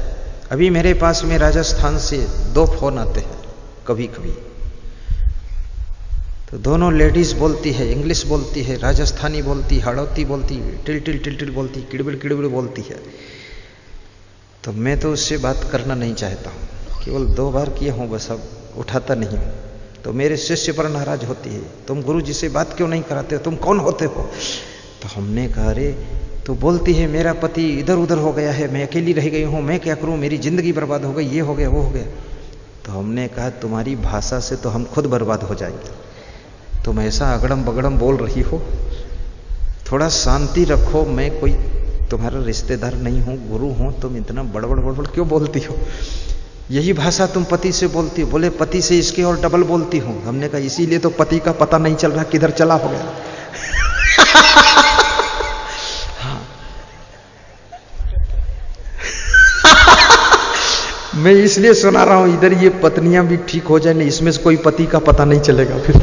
अभी मेरे पास में राजस्थान से 2 फोन आते हैं कभी कभी, तो दोनों लेडीज बोलती है, इंग्लिश बोलती है, राजस्थानी बोलती, हड़ौती बोलती, टिल टिल टिल टिल बोलती, किड़बिड़ किड़बिड़ बोलती है। तो मैं तो उससे बात करना नहीं चाहता हूँ, केवल 2 बार किया हूँ बस, अब उठाता नहीं हूँ। तो मेरे शिष्य पर नाराज होती है, तुम गुरु जी से बात क्यों नहीं कराते हो, तुम कौन होते हो। तो हमने कहा अरे, तो बोलती है मेरा पति इधर उधर हो गया है, मैं अकेली रह गई हूँ, मैं क्या करूँ, मेरी जिंदगी बर्बाद हो गई, ये हो गया वो हो गया। तो हमने कहा तुम्हारी भाषा से तो हम खुद बर्बाद हो जाएंगे, तुम ऐसा अगड़म बगड़म बोल रही हो, थोड़ा शांति रखो, मैं कोई तुम्हारा रिश्तेदार नहीं हूँ, गुरु हूँ, तुम इतना बड़बड़ बड़बड़ क्यों बोलती हो। यही भाषा तुम पति से बोलती हो। बोले पति से इसके और डबल बोलती हूँ। हमने कहा इसीलिए तो पति का पता नहीं चल रहा किधर चला हो गया। मैं इसलिए सुना रहा हूं, इधर ये पत्नियां भी ठीक हो जाए, नहीं इसमें से कोई पति का पता नहीं चलेगा फिर।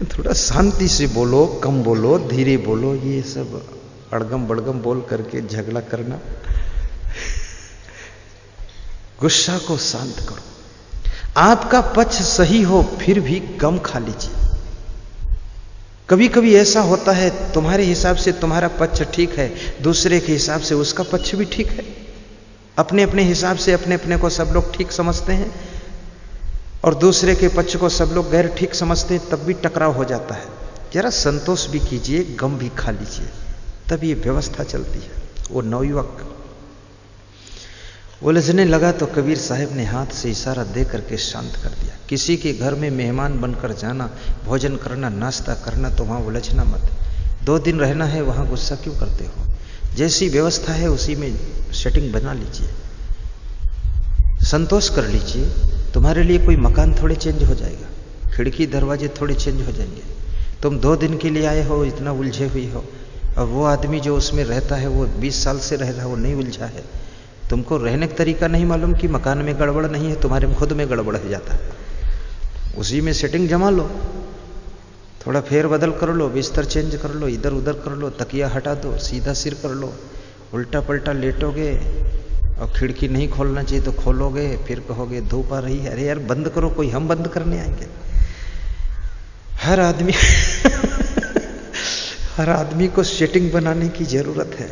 थोड़ा शांति से बोलो, कम बोलो, धीरे बोलो, ये सब अड़गम बड़गम बोल करके झगड़ा करना। गुस्सा को शांत करो। आपका पक्ष सही हो फिर भी गम खा लीजिए। कभी कभी ऐसा होता है तुम्हारे हिसाब से तुम्हारा पक्ष ठीक है, दूसरे के हिसाब से उसका पक्ष भी ठीक है। अपने अपने हिसाब से अपने अपने को सब लोग ठीक समझते हैं और दूसरे के पक्ष को सब लोग गैर ठीक समझते हैं, तब भी टकराव हो जाता है। जरा संतोष भी कीजिए, गम भी खा लीजिए, तब ये व्यवस्था चलती है। वो नवयुवक उलझने लगा तो कबीर साहब ने हाथ से इशारा दे करके शांत कर दिया। किसी के घर में मेहमान बनकर जाना, भोजन करना, नाश्ता करना, तो वहां उलझना मत। 2 दिन रहना है, वहां गुस्सा क्यों करते हो। जैसी व्यवस्था है उसी में सेटिंग बना लीजिए, संतोष कर लीजिए। तुम्हारे लिए कोई मकान थोड़े चेंज हो जाएगा, खिड़की दरवाजे थोड़े चेंज हो जाएंगे। तुम 2 दिन के लिए आए हो, इतना उलझे हुई हो, और वो आदमी जो उसमें रहता है वो 20 साल से रह रहा है, वो नहीं उलझा है। तुमको रहने का तरीका नहीं मालूम कि मकान में गड़बड़ नहीं है, तुम्हारे में खुद में गड़बड़ हो जाता है। उसी में सेटिंग जमा लो, थोड़ा फेर बदल कर लो, बिस्तर चेंज कर लो, इधर उधर कर लो, तकिया हटा दो, सीधा सिर कर लो। उल्टा पलटा लेटोगे और खिड़की नहीं खोलना चाहिए तो खोलोगे, फिर कहोगे धूप आ रही है। अरे यार बंद करो, कोई हम बंद करने आएंगे। हर आदमी हर आदमी को सेटिंग बनाने की जरूरत है।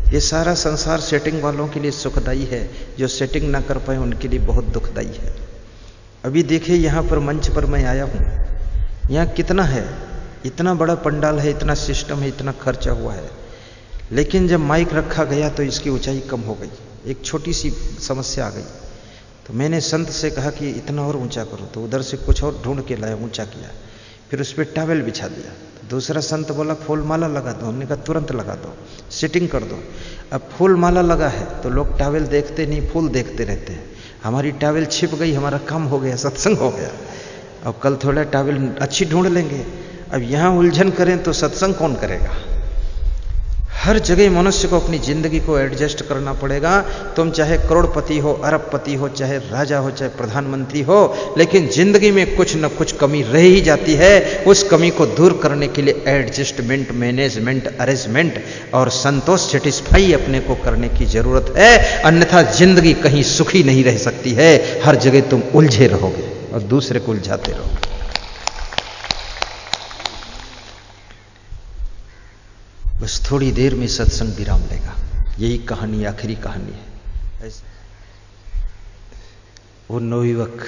ये सारा संसार सेटिंग वालों के लिए सुखदाई है, जो सेटिंग ना कर पाए उनके लिए बहुत दुखदाई है। अभी देखिए यहाँ पर मंच पर मैं आया हूँ, यहाँ कितना है, इतना बड़ा पंडाल है, इतना सिस्टम है, इतना खर्चा हुआ है, लेकिन जब माइक रखा गया तो इसकी ऊंचाई कम हो गई। एक छोटी सी समस्या आ गई, तो मैंने संत से कहा कि इतना और ऊंचा करो, तो उधर से कुछ और ढूंढ के लाया, ऊंचा किया, फिर उस पर टॉवेल बिछा दिया। दूसरा संत बोला फूल माला लगा दो, हमने कहा तुरंत लगा दो, सेटिंग कर दो। अब फूल माला लगा है तो लोग टॉवेल देखते नहीं, फूल देखते रहते हैं। हमारी टॉवेल छिप गई, हमारा काम हो गया, सत्संग हो गया। अब कल थोड़ा टॉवेल अच्छी ढूंढ लेंगे। अब यहाँ उलझन करें तो सत्संग कौन करेगा। हर जगह मनुष्य को अपनी जिंदगी को एडजस्ट करना पड़ेगा। तुम चाहे करोड़पति हो, अरबपति हो, चाहे राजा हो, चाहे प्रधानमंत्री हो, लेकिन जिंदगी में कुछ न कुछ कमी रह ही जाती है। उस कमी को दूर करने के लिए एडजस्टमेंट, मैनेजमेंट, अरेंजमेंट और संतोष, सेटिस्फाई अपने को करने की जरूरत है। अन्यथा जिंदगी कहीं सुखी नहीं रह सकती है, हर जगह तुम उलझे रहोगे और दूसरे को उलझाते रहोगे। बस थोड़ी देर में सत्संग विराम लेगा। यही कहानी, आखिरी कहानी है। वो नवयुवक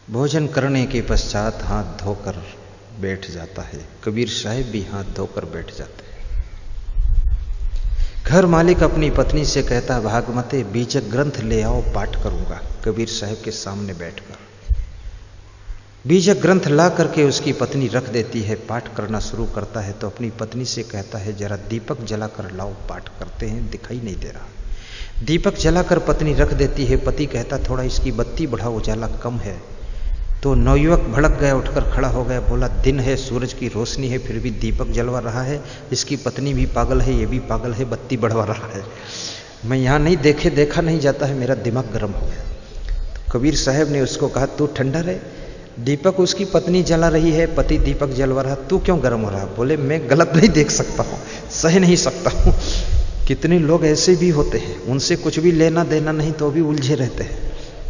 भोजन करने के पश्चात हाथ धोकर बैठ जाता है। कबीर साहब भी हाथ धोकर बैठ जाते हैं। घर मालिक अपनी पत्नी से कहता, भागमते बीजक ग्रंथ ले आओ, पाठ करूंगा। कबीर साहब के सामने बैठकर बीजक ग्रंथ ला करके उसकी पत्नी रख देती है। पाठ करना शुरू करता है तो अपनी पत्नी से कहता है जरा दीपक जलाकर लाओ, पाठ करते हैं, दिखाई नहीं दे रहा। दीपक जलाकर पत्नी रख देती है। पति कहता थोड़ा इसकी बत्ती बढ़ाओ, उजाला कम है। तो नवयुवक भड़क गया, उठकर खड़ा हो गया, बोला दिन है, सूरज की रोशनी है, फिर भी दीपक जलवा रहा है। इसकी पत्नी भी पागल है, ये भी पागल है, बत्ती बढ़वा रहा है। मैं यहाँ नहीं देखा नहीं जाता है, मेरा दिमाग गर्म हो गया। तो कबीर साहब ने उसको कहा तू ठंडा रहे, दीपक उसकी पत्नी जला रही है, पति दीपक जलवा रहा, तू क्यों गर्म हो रहा? बोले मैं गलत नहीं देख सकता हूँ, सह नहीं सकता हूँ। कितने लोग ऐसे भी होते हैं, उनसे कुछ भी लेना देना नहीं तो भी उलझे रहते हैं,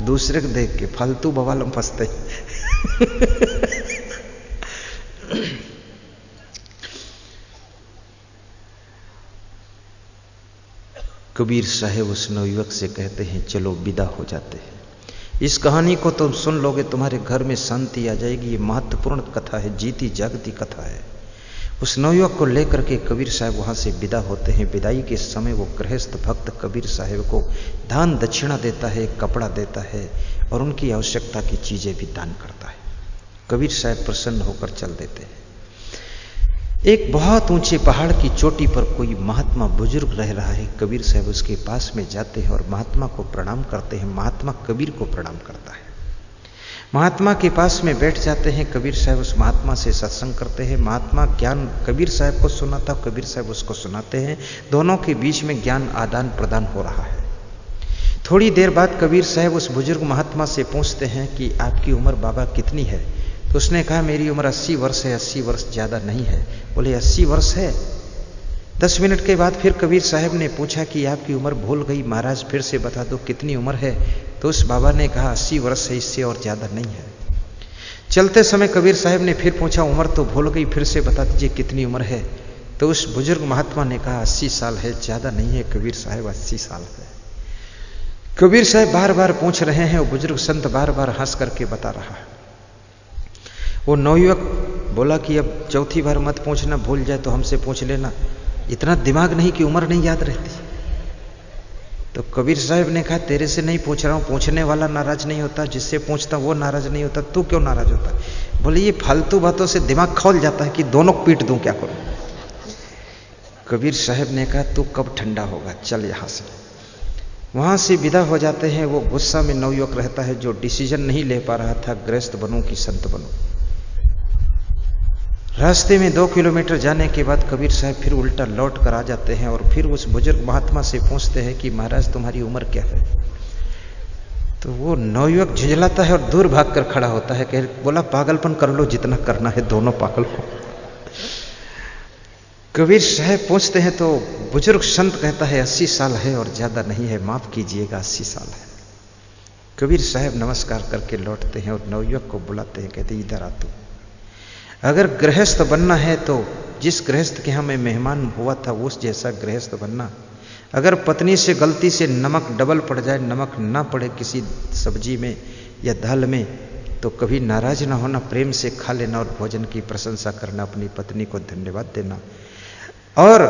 दूसरे को देख के फालतू बवाल में फंसते हैं। कबीर साहब उस नवयुवक से कहते हैं चलो विदा हो जाते हैं। इस कहानी को तुम सुन लोगे, तुम्हारे घर में शांति आ जाएगी। ये महत्वपूर्ण कथा है, जीती जागती कथा है। उस नवयुवक को लेकर के कबीर साहब वहाँ से विदा होते हैं। विदाई के समय वो गृहस्थ भक्त कबीर साहब को दान दक्षिणा देता है, कपड़ा देता है और उनकी आवश्यकता की चीज़ें भी दान करता है। कबीर साहब प्रसन्न होकर चल देते हैं। एक बहुत ऊंचे पहाड़ की चोटी पर कोई महात्मा बुजुर्ग रह रहा है। कबीर साहब उसके पास में जाते हैं और महात्मा को प्रणाम करते हैं। महात्मा कबीर को प्रणाम करता है। महात्मा के पास में बैठ जाते हैं। कबीर साहब उस महात्मा से सत्संग करते हैं। महात्मा ज्ञान कबीर साहब को सुनाता, कबीर साहब उसको सुनाते हैं। दोनों के बीच में ज्ञान आदान प्रदान हो रहा है। थोड़ी देर बाद कबीर साहब उस बुजुर्ग महात्मा से पूछते हैं कि आपकी उम्र बाबा कितनी है? तो उसने कहा मेरी उम्र 80 वर्ष है, 80 वर्ष ज़्यादा नहीं है। बोले 80 वर्ष है? 10 मिनट के बाद फिर कबीर साहब ने पूछा कि आपकी उम्र भूल गई महाराज, फिर से बता दो कितनी उम्र है? तो उस बाबा ने कहा 80 वर्ष है, इससे और ज़्यादा नहीं है। चलते समय कबीर साहब ने फिर पूछा उम्र तो भूल गई, फिर से बता दीजिए कितनी उम्र है? तो उस बुजुर्ग महात्मा ने कहा 80 साल है, ज़्यादा नहीं है कबीर साहब, 80 साल है। कबीर साहब बार बार पूछ रहे हैं, वो बुजुर्ग संत बार बार हंस करके बता रहा है। वो नवयुवक बोला कि अब चौथी बार मत पूछना, भूल जाए तो हमसे पूछ लेना, इतना दिमाग नहीं कि उम्र नहीं याद रहती। तो कबीर साहब ने कहा तेरे से नहीं पूछ रहा हूँ, पूछने वाला नाराज नहीं होता, जिससे पूछता वो नाराज नहीं होता, तू क्यों नाराज होता? बोले ये फालतू बातों से दिमाग खौल जाता है कि दोनों पीट दूं, क्या करूं? कबीर साहब ने कहा तू कब ठंडा होगा, चल यहां से। वहां से विदा हो जाते हैं। वो गुस्सा में नवयुवक रहता है जो डिसीजन नहीं ले पा रहा था, गृहस्थ बनूं कि संत बनूं। रास्ते में 2 किलोमीटर जाने के बाद कबीर साहब फिर उल्टा लौट कर आ जाते हैं और फिर उस बुजुर्ग महात्मा से पूछते हैं कि महाराज तुम्हारी उम्र क्या है? तो वो नवयुवक झुंझलाता है और दूर भाग कर खड़ा होता है। कह बोला पागलपन कर लो जितना करना है, दोनों पागल हो। कबीर साहब पूछते हैं तो बुजुर्ग संत कहता है 80 साल है और ज्यादा नहीं है, माफ कीजिएगा 80 साल है। कबीर साहब नमस्कार करके लौटते हैं और नवयुवक को बुलाते हैं, कहते इधर आ तू। अगर गृहस्थ बनना है तो जिस गृहस्थ के यहाँ मैं मेहमान हुआ था उस जैसा गृहस्थ बनना। अगर पत्नी से गलती से नमक डबल पड़ जाए, नमक ना पड़े किसी सब्जी में या दाल में, तो कभी नाराज ना होना, प्रेम से खा लेना और भोजन की प्रशंसा करना, अपनी पत्नी को धन्यवाद देना। और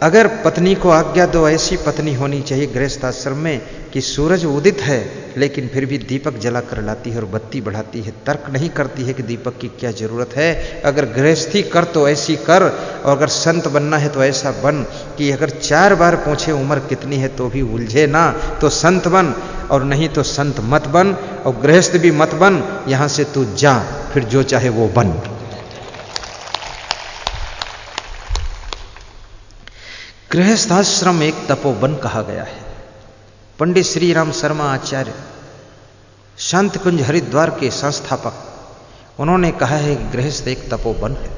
अगर पत्नी को आज्ञा दो, ऐसी पत्नी होनी चाहिए गृहस्थ आश्रम में कि सूरज उदित है लेकिन फिर भी दीपक जला कर लाती है और बत्ती बढ़ाती है, तर्क नहीं करती है कि दीपक की क्या जरूरत है। अगर गृहस्थी कर तो ऐसी कर, और अगर संत बनना है तो ऐसा बन कि अगर 4 बार पूछे उम्र कितनी है तो भी उलझे ना, तो संत बन, और नहीं तो संत मत बन और गृहस्थ भी मत बन। यहां से तू जा, फिर जो चाहे वो बन। गृहस्थाश्रम एक तपोवन कहा गया है। पंडित श्री राम शर्मा आचार्य शांति कुंज हरिद्वार के संस्थापक, उन्होंने कहा है कि गृहस्थ एक तपोवन है।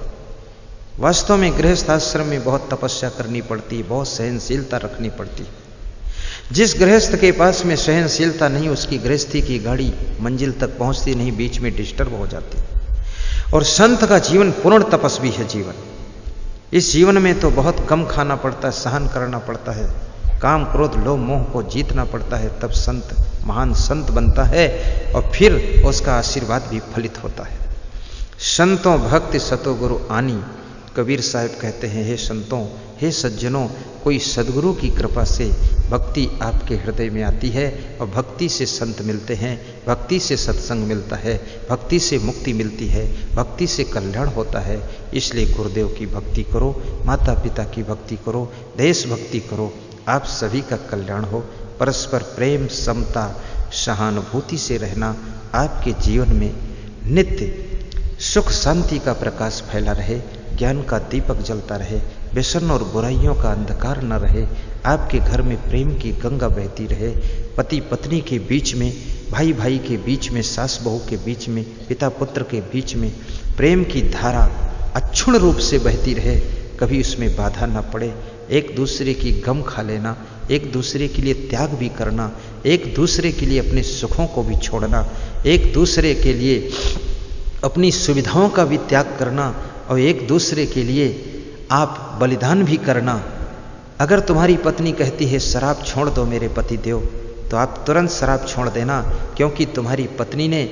वास्तव में गृहस्थाश्रम में बहुत तपस्या करनी पड़ती है, बहुत सहनशीलता रखनी पड़ती है। जिस गृहस्थ के पास में सहनशीलता नहीं, उसकी गृहस्थी की गाड़ी मंजिल तक पहुंचती नहीं, बीच में डिस्टर्ब हो जाती। और संत का जीवन पूर्ण तपस्वी है जीवन। इस जीवन में तो बहुत कम खाना पड़ता है, सहन करना पड़ता है, काम क्रोध लोभ मोह को जीतना पड़ता है, तब संत महान संत बनता है और फिर उसका आशीर्वाद भी फलित होता है। संतों भक्ति सतो गुरु आनी, कबीर साहब कहते हैं, हे संतों, हे सज्जनों, कोई सद्गुरु की कृपा से भक्ति आपके हृदय में आती है और भक्ति से संत मिलते हैं, भक्ति से सत्संग मिलता है, भक्ति से मुक्ति मिलती है, भक्ति से कल्याण होता है। इसलिए गुरुदेव की भक्ति करो, माता पिता की भक्ति करो, देश भक्ति करो, आप सभी का कल्याण हो। परस्पर प्रेम, समता, सहानुभूति से रहना, आपके जीवन में नित्य सुख शांति का प्रकाश फैला रहे, ज्ञान का दीपक जलता रहे, व्यसन और बुराइयों का अंधकार न रहे, आपके घर में प्रेम की गंगा बहती रहे, पति पत्नी के बीच में, भाई भाई के बीच में, सास बहू के बीच में, पिता पुत्र के बीच में प्रेम की धारा अक्षुण्ण रूप से बहती रहे, कभी उसमें बाधा न पड़े। एक दूसरे की गम खा लेना, एक दूसरे के लिए त्याग भी करना, एक दूसरे के लिए अपने सुखों को भी छोड़ना, एक दूसरे के लिए अपनी सुविधाओं का भी त्याग करना और एक दूसरे के लिए आप बलिदान भी करना। अगर तुम्हारी पत्नी कहती है शराब छोड़ दो मेरे पति देव, तो आप तुरंत शराब छोड़ देना, क्योंकि तुम्हारी पत्नी ने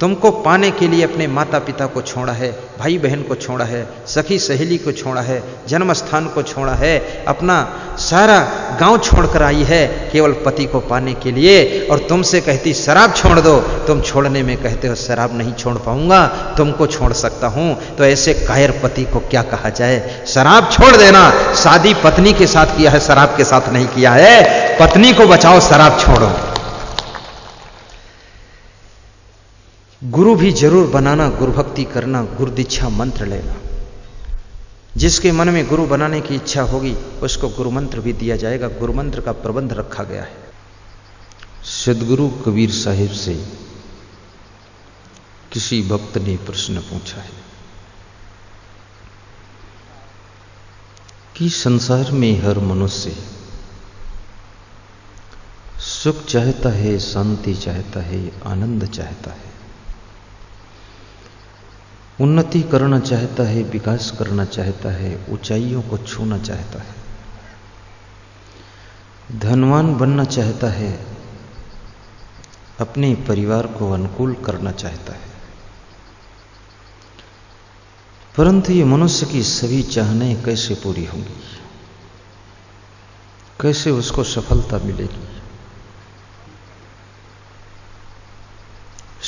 तुमको पाने के लिए अपने माता पिता को छोड़ा है, भाई बहन को छोड़ा है, सखी सहेली को छोड़ा है, जन्म स्थान को छोड़ा है, अपना सारा गांव छोड़कर आई है केवल पति को पाने के लिए, और तुमसे कहती शराब छोड़ दो, तुम छोड़ने में कहते हो शराब नहीं छोड़ पाऊंगा, तुमको छोड़ सकता हूं। तो ऐसे कायर पति को क्या कहा जाए? शराब छोड़ देना। शादी पत्नी के साथ किया है, शराब के साथ नहीं किया है। पत्नी को बचाओ, शराब छोड़ो। गुरु भी जरूर बनाना, गुरु भक्ति करना, गुरु दीक्षा मंत्र लेना। जिसके मन में गुरु बनाने की इच्छा होगी उसको गुरु मंत्र भी दिया जाएगा। गुरु मंत्र का प्रबंध रखा गया है। सद्गुरु कबीर साहिब से किसी भक्त ने प्रश्न पूछा है कि संसार में हर मनुष्य सुख चाहता है, शांति चाहता है, आनंद चाहता है, उन्नति करना चाहता है, विकास करना चाहता है, ऊंचाइयों को छूना चाहता है, धनवान बनना चाहता है, अपने परिवार को अनुकूल करना चाहता है। परंतु ये मनुष्य की सभी चाहनाएं कैसे पूरी होंगी? कैसे उसको सफलता मिलेगी?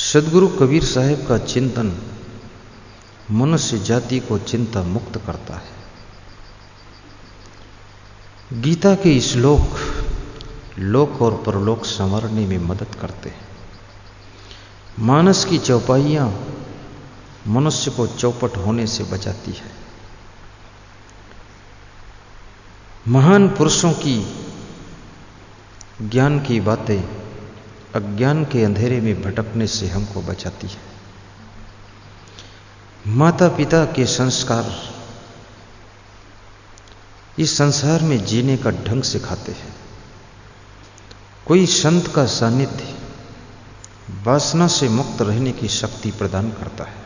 सद्गुरु कबीर साहब का चिंतन मनुष्य जाति को चिंता मुक्त करता है। गीता के श्लोक लोक और परलोक संवारने में मदद करते हैं। मानस की चौपाइयां मनुष्य को चौपट होने से बचाती है। महान पुरुषों की ज्ञान की बातें अज्ञान के अंधेरे में भटकने से हमको बचाती है। माता पिता के संस्कार इस संसार में जीने का ढंग सिखाते हैं। कोई संत का सानिध्य वासना से मुक्त रहने की शक्ति प्रदान करता है।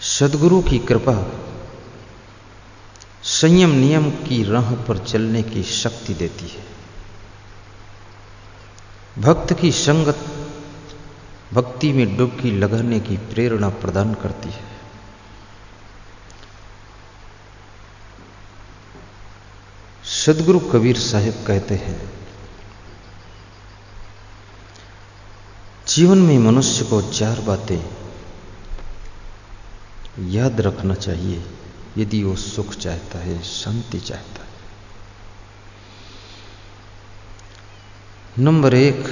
सद्गुरु की कृपा संयम नियम की राह पर चलने की शक्ति देती है। भक्त की संगत भक्ति में डुबकी लगाने की प्रेरणा प्रदान करती है। सद्गुरु कबीर साहिब कहते हैं, जीवन में मनुष्य को 4 बातें याद रखना चाहिए यदि वो सुख चाहता है, शांति चाहता है। नंबर 1,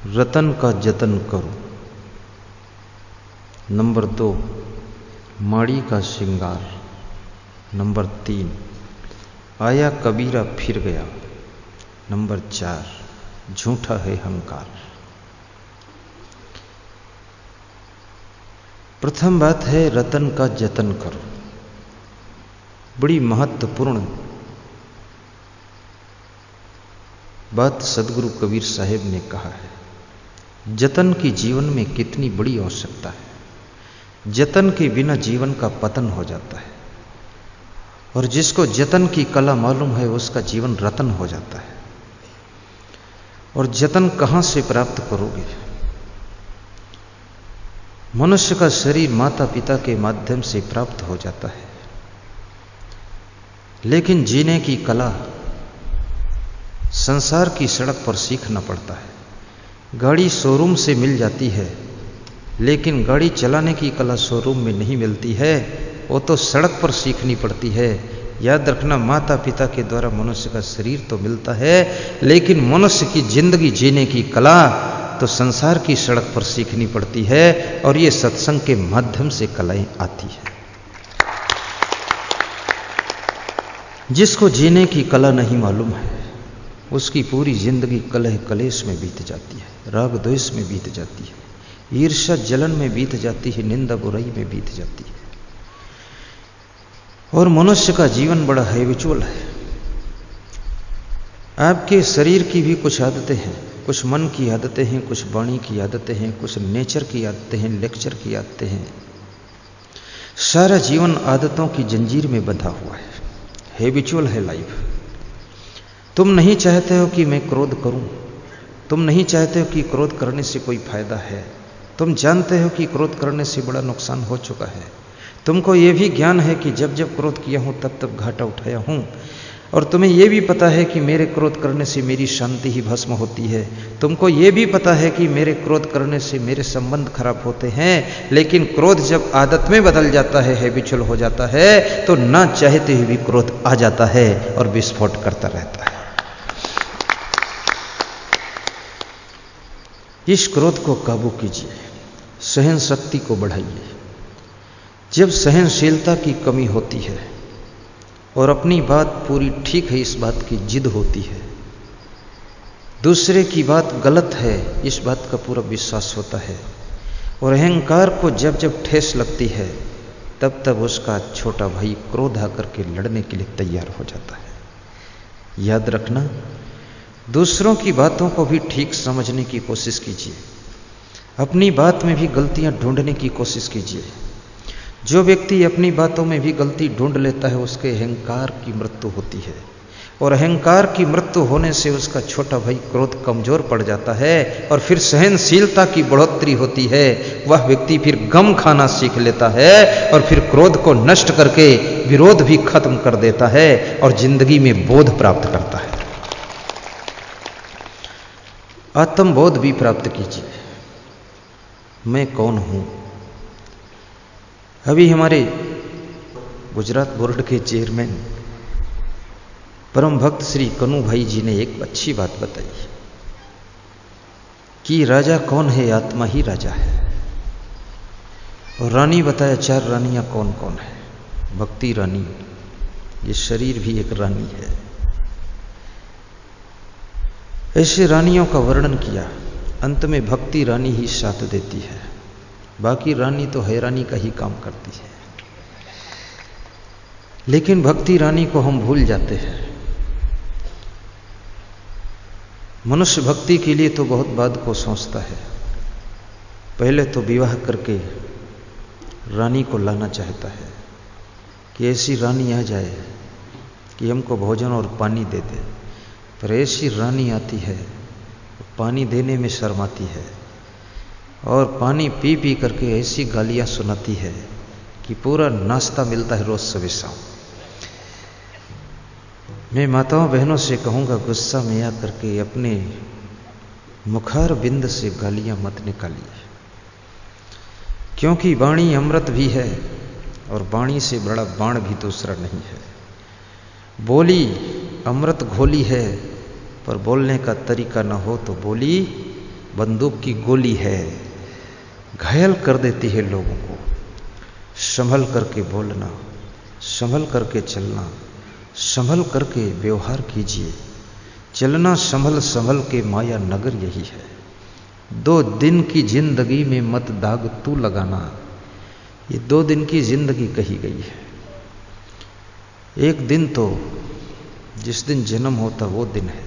रतन का जतन करो। नंबर 2, माड़ी का श्रृंगार। नंबर 3, आया कबीरा फिर गया। नंबर 4, झूठा है अहंकार। प्रथम बात है रतन का जतन करो। बड़ी महत्वपूर्ण बात सद्गुरु कबीर साहिब ने कहा है। जतन की जीवन में कितनी बड़ी आवश्यकता है। जतन के बिना जीवन का पतन हो जाता है, और जिसको जतन की कला मालूम है उसका जीवन रतन हो जाता है। और जतन कहां से प्राप्त करोगे? मनुष्य का शरीर माता पिता के माध्यम से प्राप्त हो जाता है, लेकिन जीने की कला संसार की सड़क पर सीखना पड़ता है। गाड़ी शोरूम से मिल जाती है, लेकिन गाड़ी चलाने की कला शोरूम में नहीं मिलती है, वो तो सड़क पर सीखनी पड़ती है। याद रखना, माता पिता के द्वारा मनुष्य का शरीर तो मिलता है, लेकिन मनुष्य की जिंदगी जीने की कला तो संसार की सड़क पर सीखनी पड़ती है, और ये सत्संग के माध्यम से कलाएं आती है। जिसको जीने की कला नहीं मालूम है, उसकी पूरी जिंदगी कलह कलेश में बीत जाती है, राग द्वेष में बीत जाती है, ईर्ष्या जलन में बीत जाती है, निंदा बुराई में बीत जाती है। और मनुष्य का जीवन बड़ा हैबिचुअल है। आपके शरीर की भी कुछ आदतें हैं, कुछ मन की आदतें हैं, कुछ वाणी की आदतें हैं, कुछ नेचर की आदतें हैं, लेक्चर की आदतें हैं। सारा जीवन आदतों की जंजीर में बंधा हुआ है, हैबिचुअल है लाइफ। तुम नहीं चाहते हो कि मैं क्रोध करूं, तुम नहीं चाहते हो कि क्रोध करने से कोई फायदा है, तुम जानते हो कि क्रोध करने से बड़ा नुकसान हो चुका है, तुमको ये भी ज्ञान है कि जब जब क्रोध किया हूं तब तब घाटा उठाया हूं, और तुम्हें यह भी पता है कि मेरे क्रोध करने से मेरी शांति ही भस्म होती है, तुमको ये भी पता है कि मेरे क्रोध करने से मेरे संबंध खराब होते हैं। लेकिन क्रोध जब आदत में बदल जाता है, हैबिचुअल हो जाता है, तो ना चाहते हुए भी क्रोध आ जाता है और विस्फोट करता रहता है। इस क्रोध को काबू कीजिए, सहन शक्ति को बढ़ाइए। जब सहनशीलता की कमी होती है और अपनी बात पूरी ठीक है इस बात की जिद होती है, दूसरे की बात गलत है इस बात का पूरा विश्वास होता है, और अहंकार को जब जब ठेस लगती है तब तब उसका छोटा भाई क्रोध आकर के लड़ने के लिए तैयार हो जाता है। याद रखना, दूसरों की बातों को भी ठीक समझने की कोशिश कीजिए, अपनी बात में भी गलतियां ढूंढने की कोशिश कीजिए। जो व्यक्ति अपनी बातों में भी गलती ढूंढ लेता है, उसके अहंकार की मृत्यु होती है, और अहंकार की मृत्यु होने से उसका छोटा भाई क्रोध कमजोर पड़ जाता है, और फिर सहनशीलता की बढ़ोतरी होती है। वह व्यक्ति फिर गम खाना सीख लेता है, और फिर क्रोध को नष्ट करके विरोध भी खत्म कर देता है, और जिंदगी में बोध प्राप्त करता है। आत्मबोध भी प्राप्त कीजिए, मैं कौन हूं। अभी हमारे गुजरात बोर्ड के चेयरमैन परम भक्त श्री कन्हू भाई जी ने एक अच्छी बात बताई कि राजा कौन है, आत्मा ही राजा है। और रानी बताया 4 रानियां कौन कौन है। भक्ति रानी, ये शरीर भी एक रानी है। ऐसे रानियों का वर्णन किया, अंत में भक्ति रानी ही साथ देती है, बाकी रानी तो हैरानी का ही काम करती है। लेकिन भक्ति रानी को हम भूल जाते हैं। मनुष्य भक्ति के लिए तो बहुत बाद को सोचता है, पहले तो विवाह करके रानी को लाना चाहता है कि ऐसी रानी आ जाए कि हमको भोजन और पानी दे दे। पर ऐसी रानी आती है, पानी देने में शर्माती है, और पानी पी पी करके ऐसी गालियां सुनाती है कि पूरा नाश्ता मिलता है रोज सुबह शाम। मैं माताओं बहनों से कहूँगा, गुस्सा में आ करके अपने मुखार बिंद से गालियां मत निकालिए, क्योंकि वाणी अमृत भी है और वाणी से बड़ा बाण भी दूसरा नहीं है। बोली अमृत घोली है, पर बोलने का तरीका ना हो तो बोली बंदूक की गोली है, घायल कर देती है लोगों को। संभल करके बोलना, संभल करके चलना, संभल करके व्यवहार कीजिए। चलना संभल संभल के माया नगर यही है। 2 दिन की जिंदगी में मत दाग तू लगाना, ये 2 दिन की जिंदगी कही गई है। एक दिन तो जिस दिन जन्म होता वो दिन है,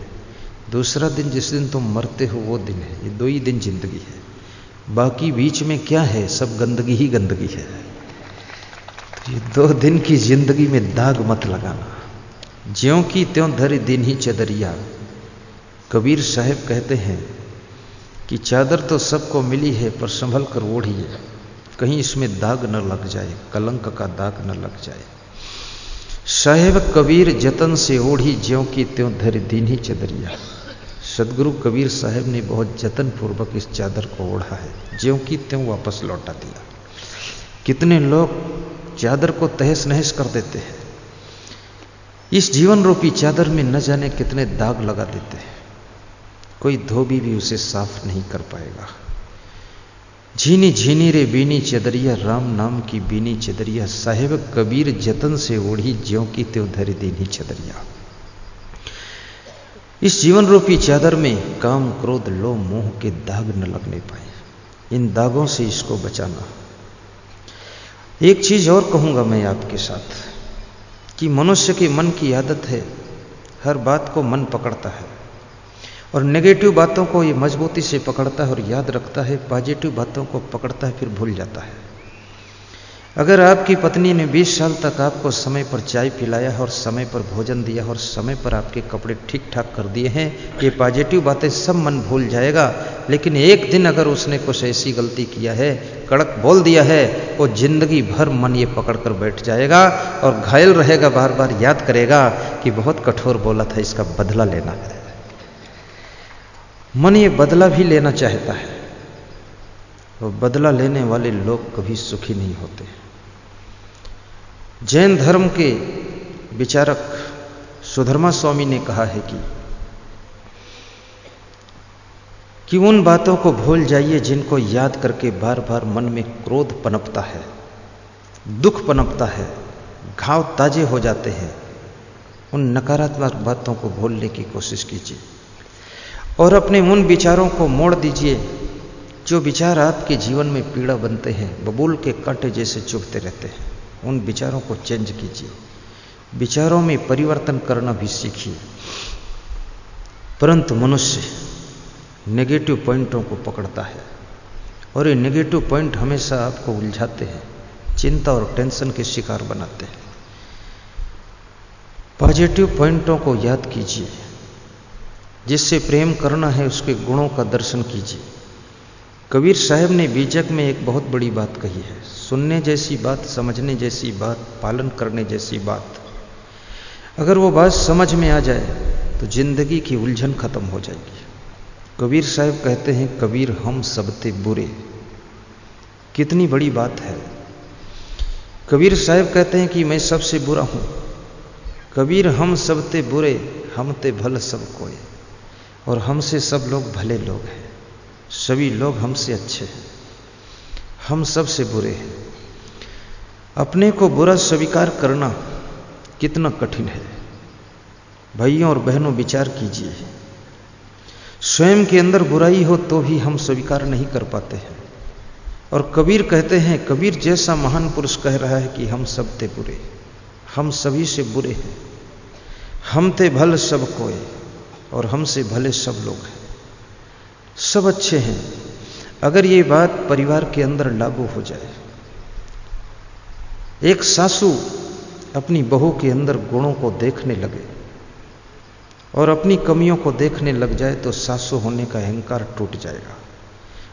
दूसरा दिन जिस दिन तुम मरते हो वो दिन है। ये 2 ही दिन जिंदगी है, बाकी बीच में क्या है, सब गंदगी ही गंदगी है। तो ये 2 दिन की जिंदगी में दाग मत लगाना। ज्यों की त्यों धरे दिन ही चदरिया। कबीर साहब कहते हैं कि चादर तो सबको मिली है, पर संभल कर ओढ़िए। कहीं इसमें दाग न लग जाए, कलंक का दाग न लग जाए। साहेब कबीर जतन से ओढ़ी ज्यों की त्यों धर दीन्ही चदरिया। सदगुरु कबीर साहब ने बहुत जतन पूर्वक इस चादर को ओढ़ा है, ज्यों की त्यों वापस लौटा दिया। कितने लोग चादर को तहस नहस कर देते हैं, इस जीवन रूपी चादर में न जाने कितने दाग लगा देते हैं, कोई धोबी भी उसे साफ नहीं कर पाएगा। झीनी झीनी रे बीनी चदरिया, राम नाम की बीनी चदरिया, साहेब कबीर जतन से ओढ़ी ज्यों की त्यों धर दीन्ही चदरिया। इस जीवन रूपी चादर में काम क्रोध लोभ मोह के दाग न लगने पाए, इन दागों से इसको बचाना। एक चीज और कहूंगा मैं आपके साथ कि मनुष्य के मन की आदत है, हर बात को मन पकड़ता है और नेगेटिव बातों को ये मजबूती से पकड़ता है और याद रखता है, पॉजिटिव बातों को पकड़ता है फिर भूल जाता है। अगर आपकी पत्नी ने 20 साल तक आपको समय पर चाय पिलाया और समय पर भोजन दिया और समय पर आपके कपड़े ठीक ठाक कर दिए हैं, ये पॉजिटिव बातें सब मन भूल जाएगा। लेकिन एक दिन अगर उसने कुछ ऐसी गलती किया है, कड़क बोल दिया है, वो जिंदगी भर मन ये पकड़ कर बैठ जाएगा और घायल रहेगा, बार बार याद करेगा कि बहुत कठोर बोला था, इसका बदला लेना है। मन ये बदला भी लेना चाहता है, और बदला लेने वाले लोग कभी सुखी नहीं होते। जैन धर्म के विचारक सुधर्मा स्वामी ने कहा है कि उन बातों को भूल जाइए जिनको याद करके बार बार मन में क्रोध पनपता है, दुख पनपता है, घाव ताजे हो जाते हैं। उन नकारात्मक बातों को भूलने की कोशिश कीजिए और अपने उन विचारों को मोड़ दीजिए जो विचार आपके जीवन में पीड़ा बनते हैं, बबूल के कांटे जैसे चुभते रहते हैं। उन विचारों को चेंज कीजिए, विचारों में परिवर्तन करना भी सीखिए। परंतु मनुष्य नेगेटिव पॉइंटों को पकड़ता है और ये नेगेटिव पॉइंट हमेशा आपको उलझाते हैं, चिंता और टेंशन के शिकार बनाते हैं। पॉजिटिव पॉइंटों को याद कीजिए, जिससे प्रेम करना है उसके गुणों का दर्शन कीजिए। कबीर साहब ने बीजक में एक बहुत बड़ी बात कही है, सुनने जैसी बात, समझने जैसी बात, पालन करने जैसी बात। अगर वो बात समझ में आ जाए तो जिंदगी की उलझन खत्म हो जाएगी। कबीर साहब कहते हैं, कबीर हम सबते बुरे। कितनी बड़ी बात है। कबीर साहब कहते हैं कि मैं सबसे बुरा हूं। कबीर हम सबते बुरे, हम ते भल सब कोय। और हमसे सब लोग भले लोग हैं, सभी लोग हमसे अच्छे हैं, हम सबसे बुरे हैं। अपने को बुरा स्वीकार करना कितना कठिन है। भाइयों और बहनों, विचार कीजिए, स्वयं के अंदर बुराई हो तो भी हम स्वीकार नहीं कर पाते हैं। और कबीर कहते हैं, कबीर जैसा महान पुरुष कह रहा है कि हम सब ते बुरे, हम सभी से बुरे हैं, हम ते भल सब कोय, और हमसे भले सब लोग हैं, सब अच्छे हैं। अगर ये बात परिवार के अंदर लागू हो जाए, एक सासू अपनी बहू के अंदर गुणों को देखने लगे और अपनी कमियों को देखने लग जाए तो सासू होने का अहंकार टूट जाएगा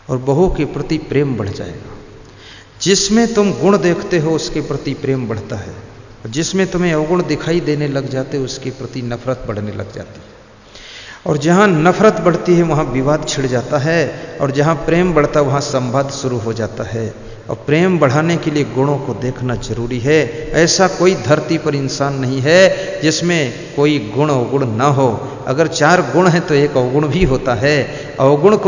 और बहू के प्रति प्रेम बढ़ जाएगा। जिसमें तुम गुण देखते हो उसके प्रति प्रेम बढ़ता है, और जिसमें तुम्हें अवगुण दिखाई देने लग जाते उसके प्रति नफरत बढ़ने लग जाती है। और जहाँ नफरत बढ़ती है वहाँ विवाद छिड़ जाता है, और जहाँ प्रेम बढ़ता है वहाँ संवाद शुरू हो जाता है। और प्रेम बढ़ाने के लिए गुणों को देखना जरूरी है। ऐसा कोई धरती पर इंसान नहीं है जिसमें कोई गुण अवगुण ना हो। अगर 4 गुण हैं तो एक अवगुण भी होता है। अवगुण को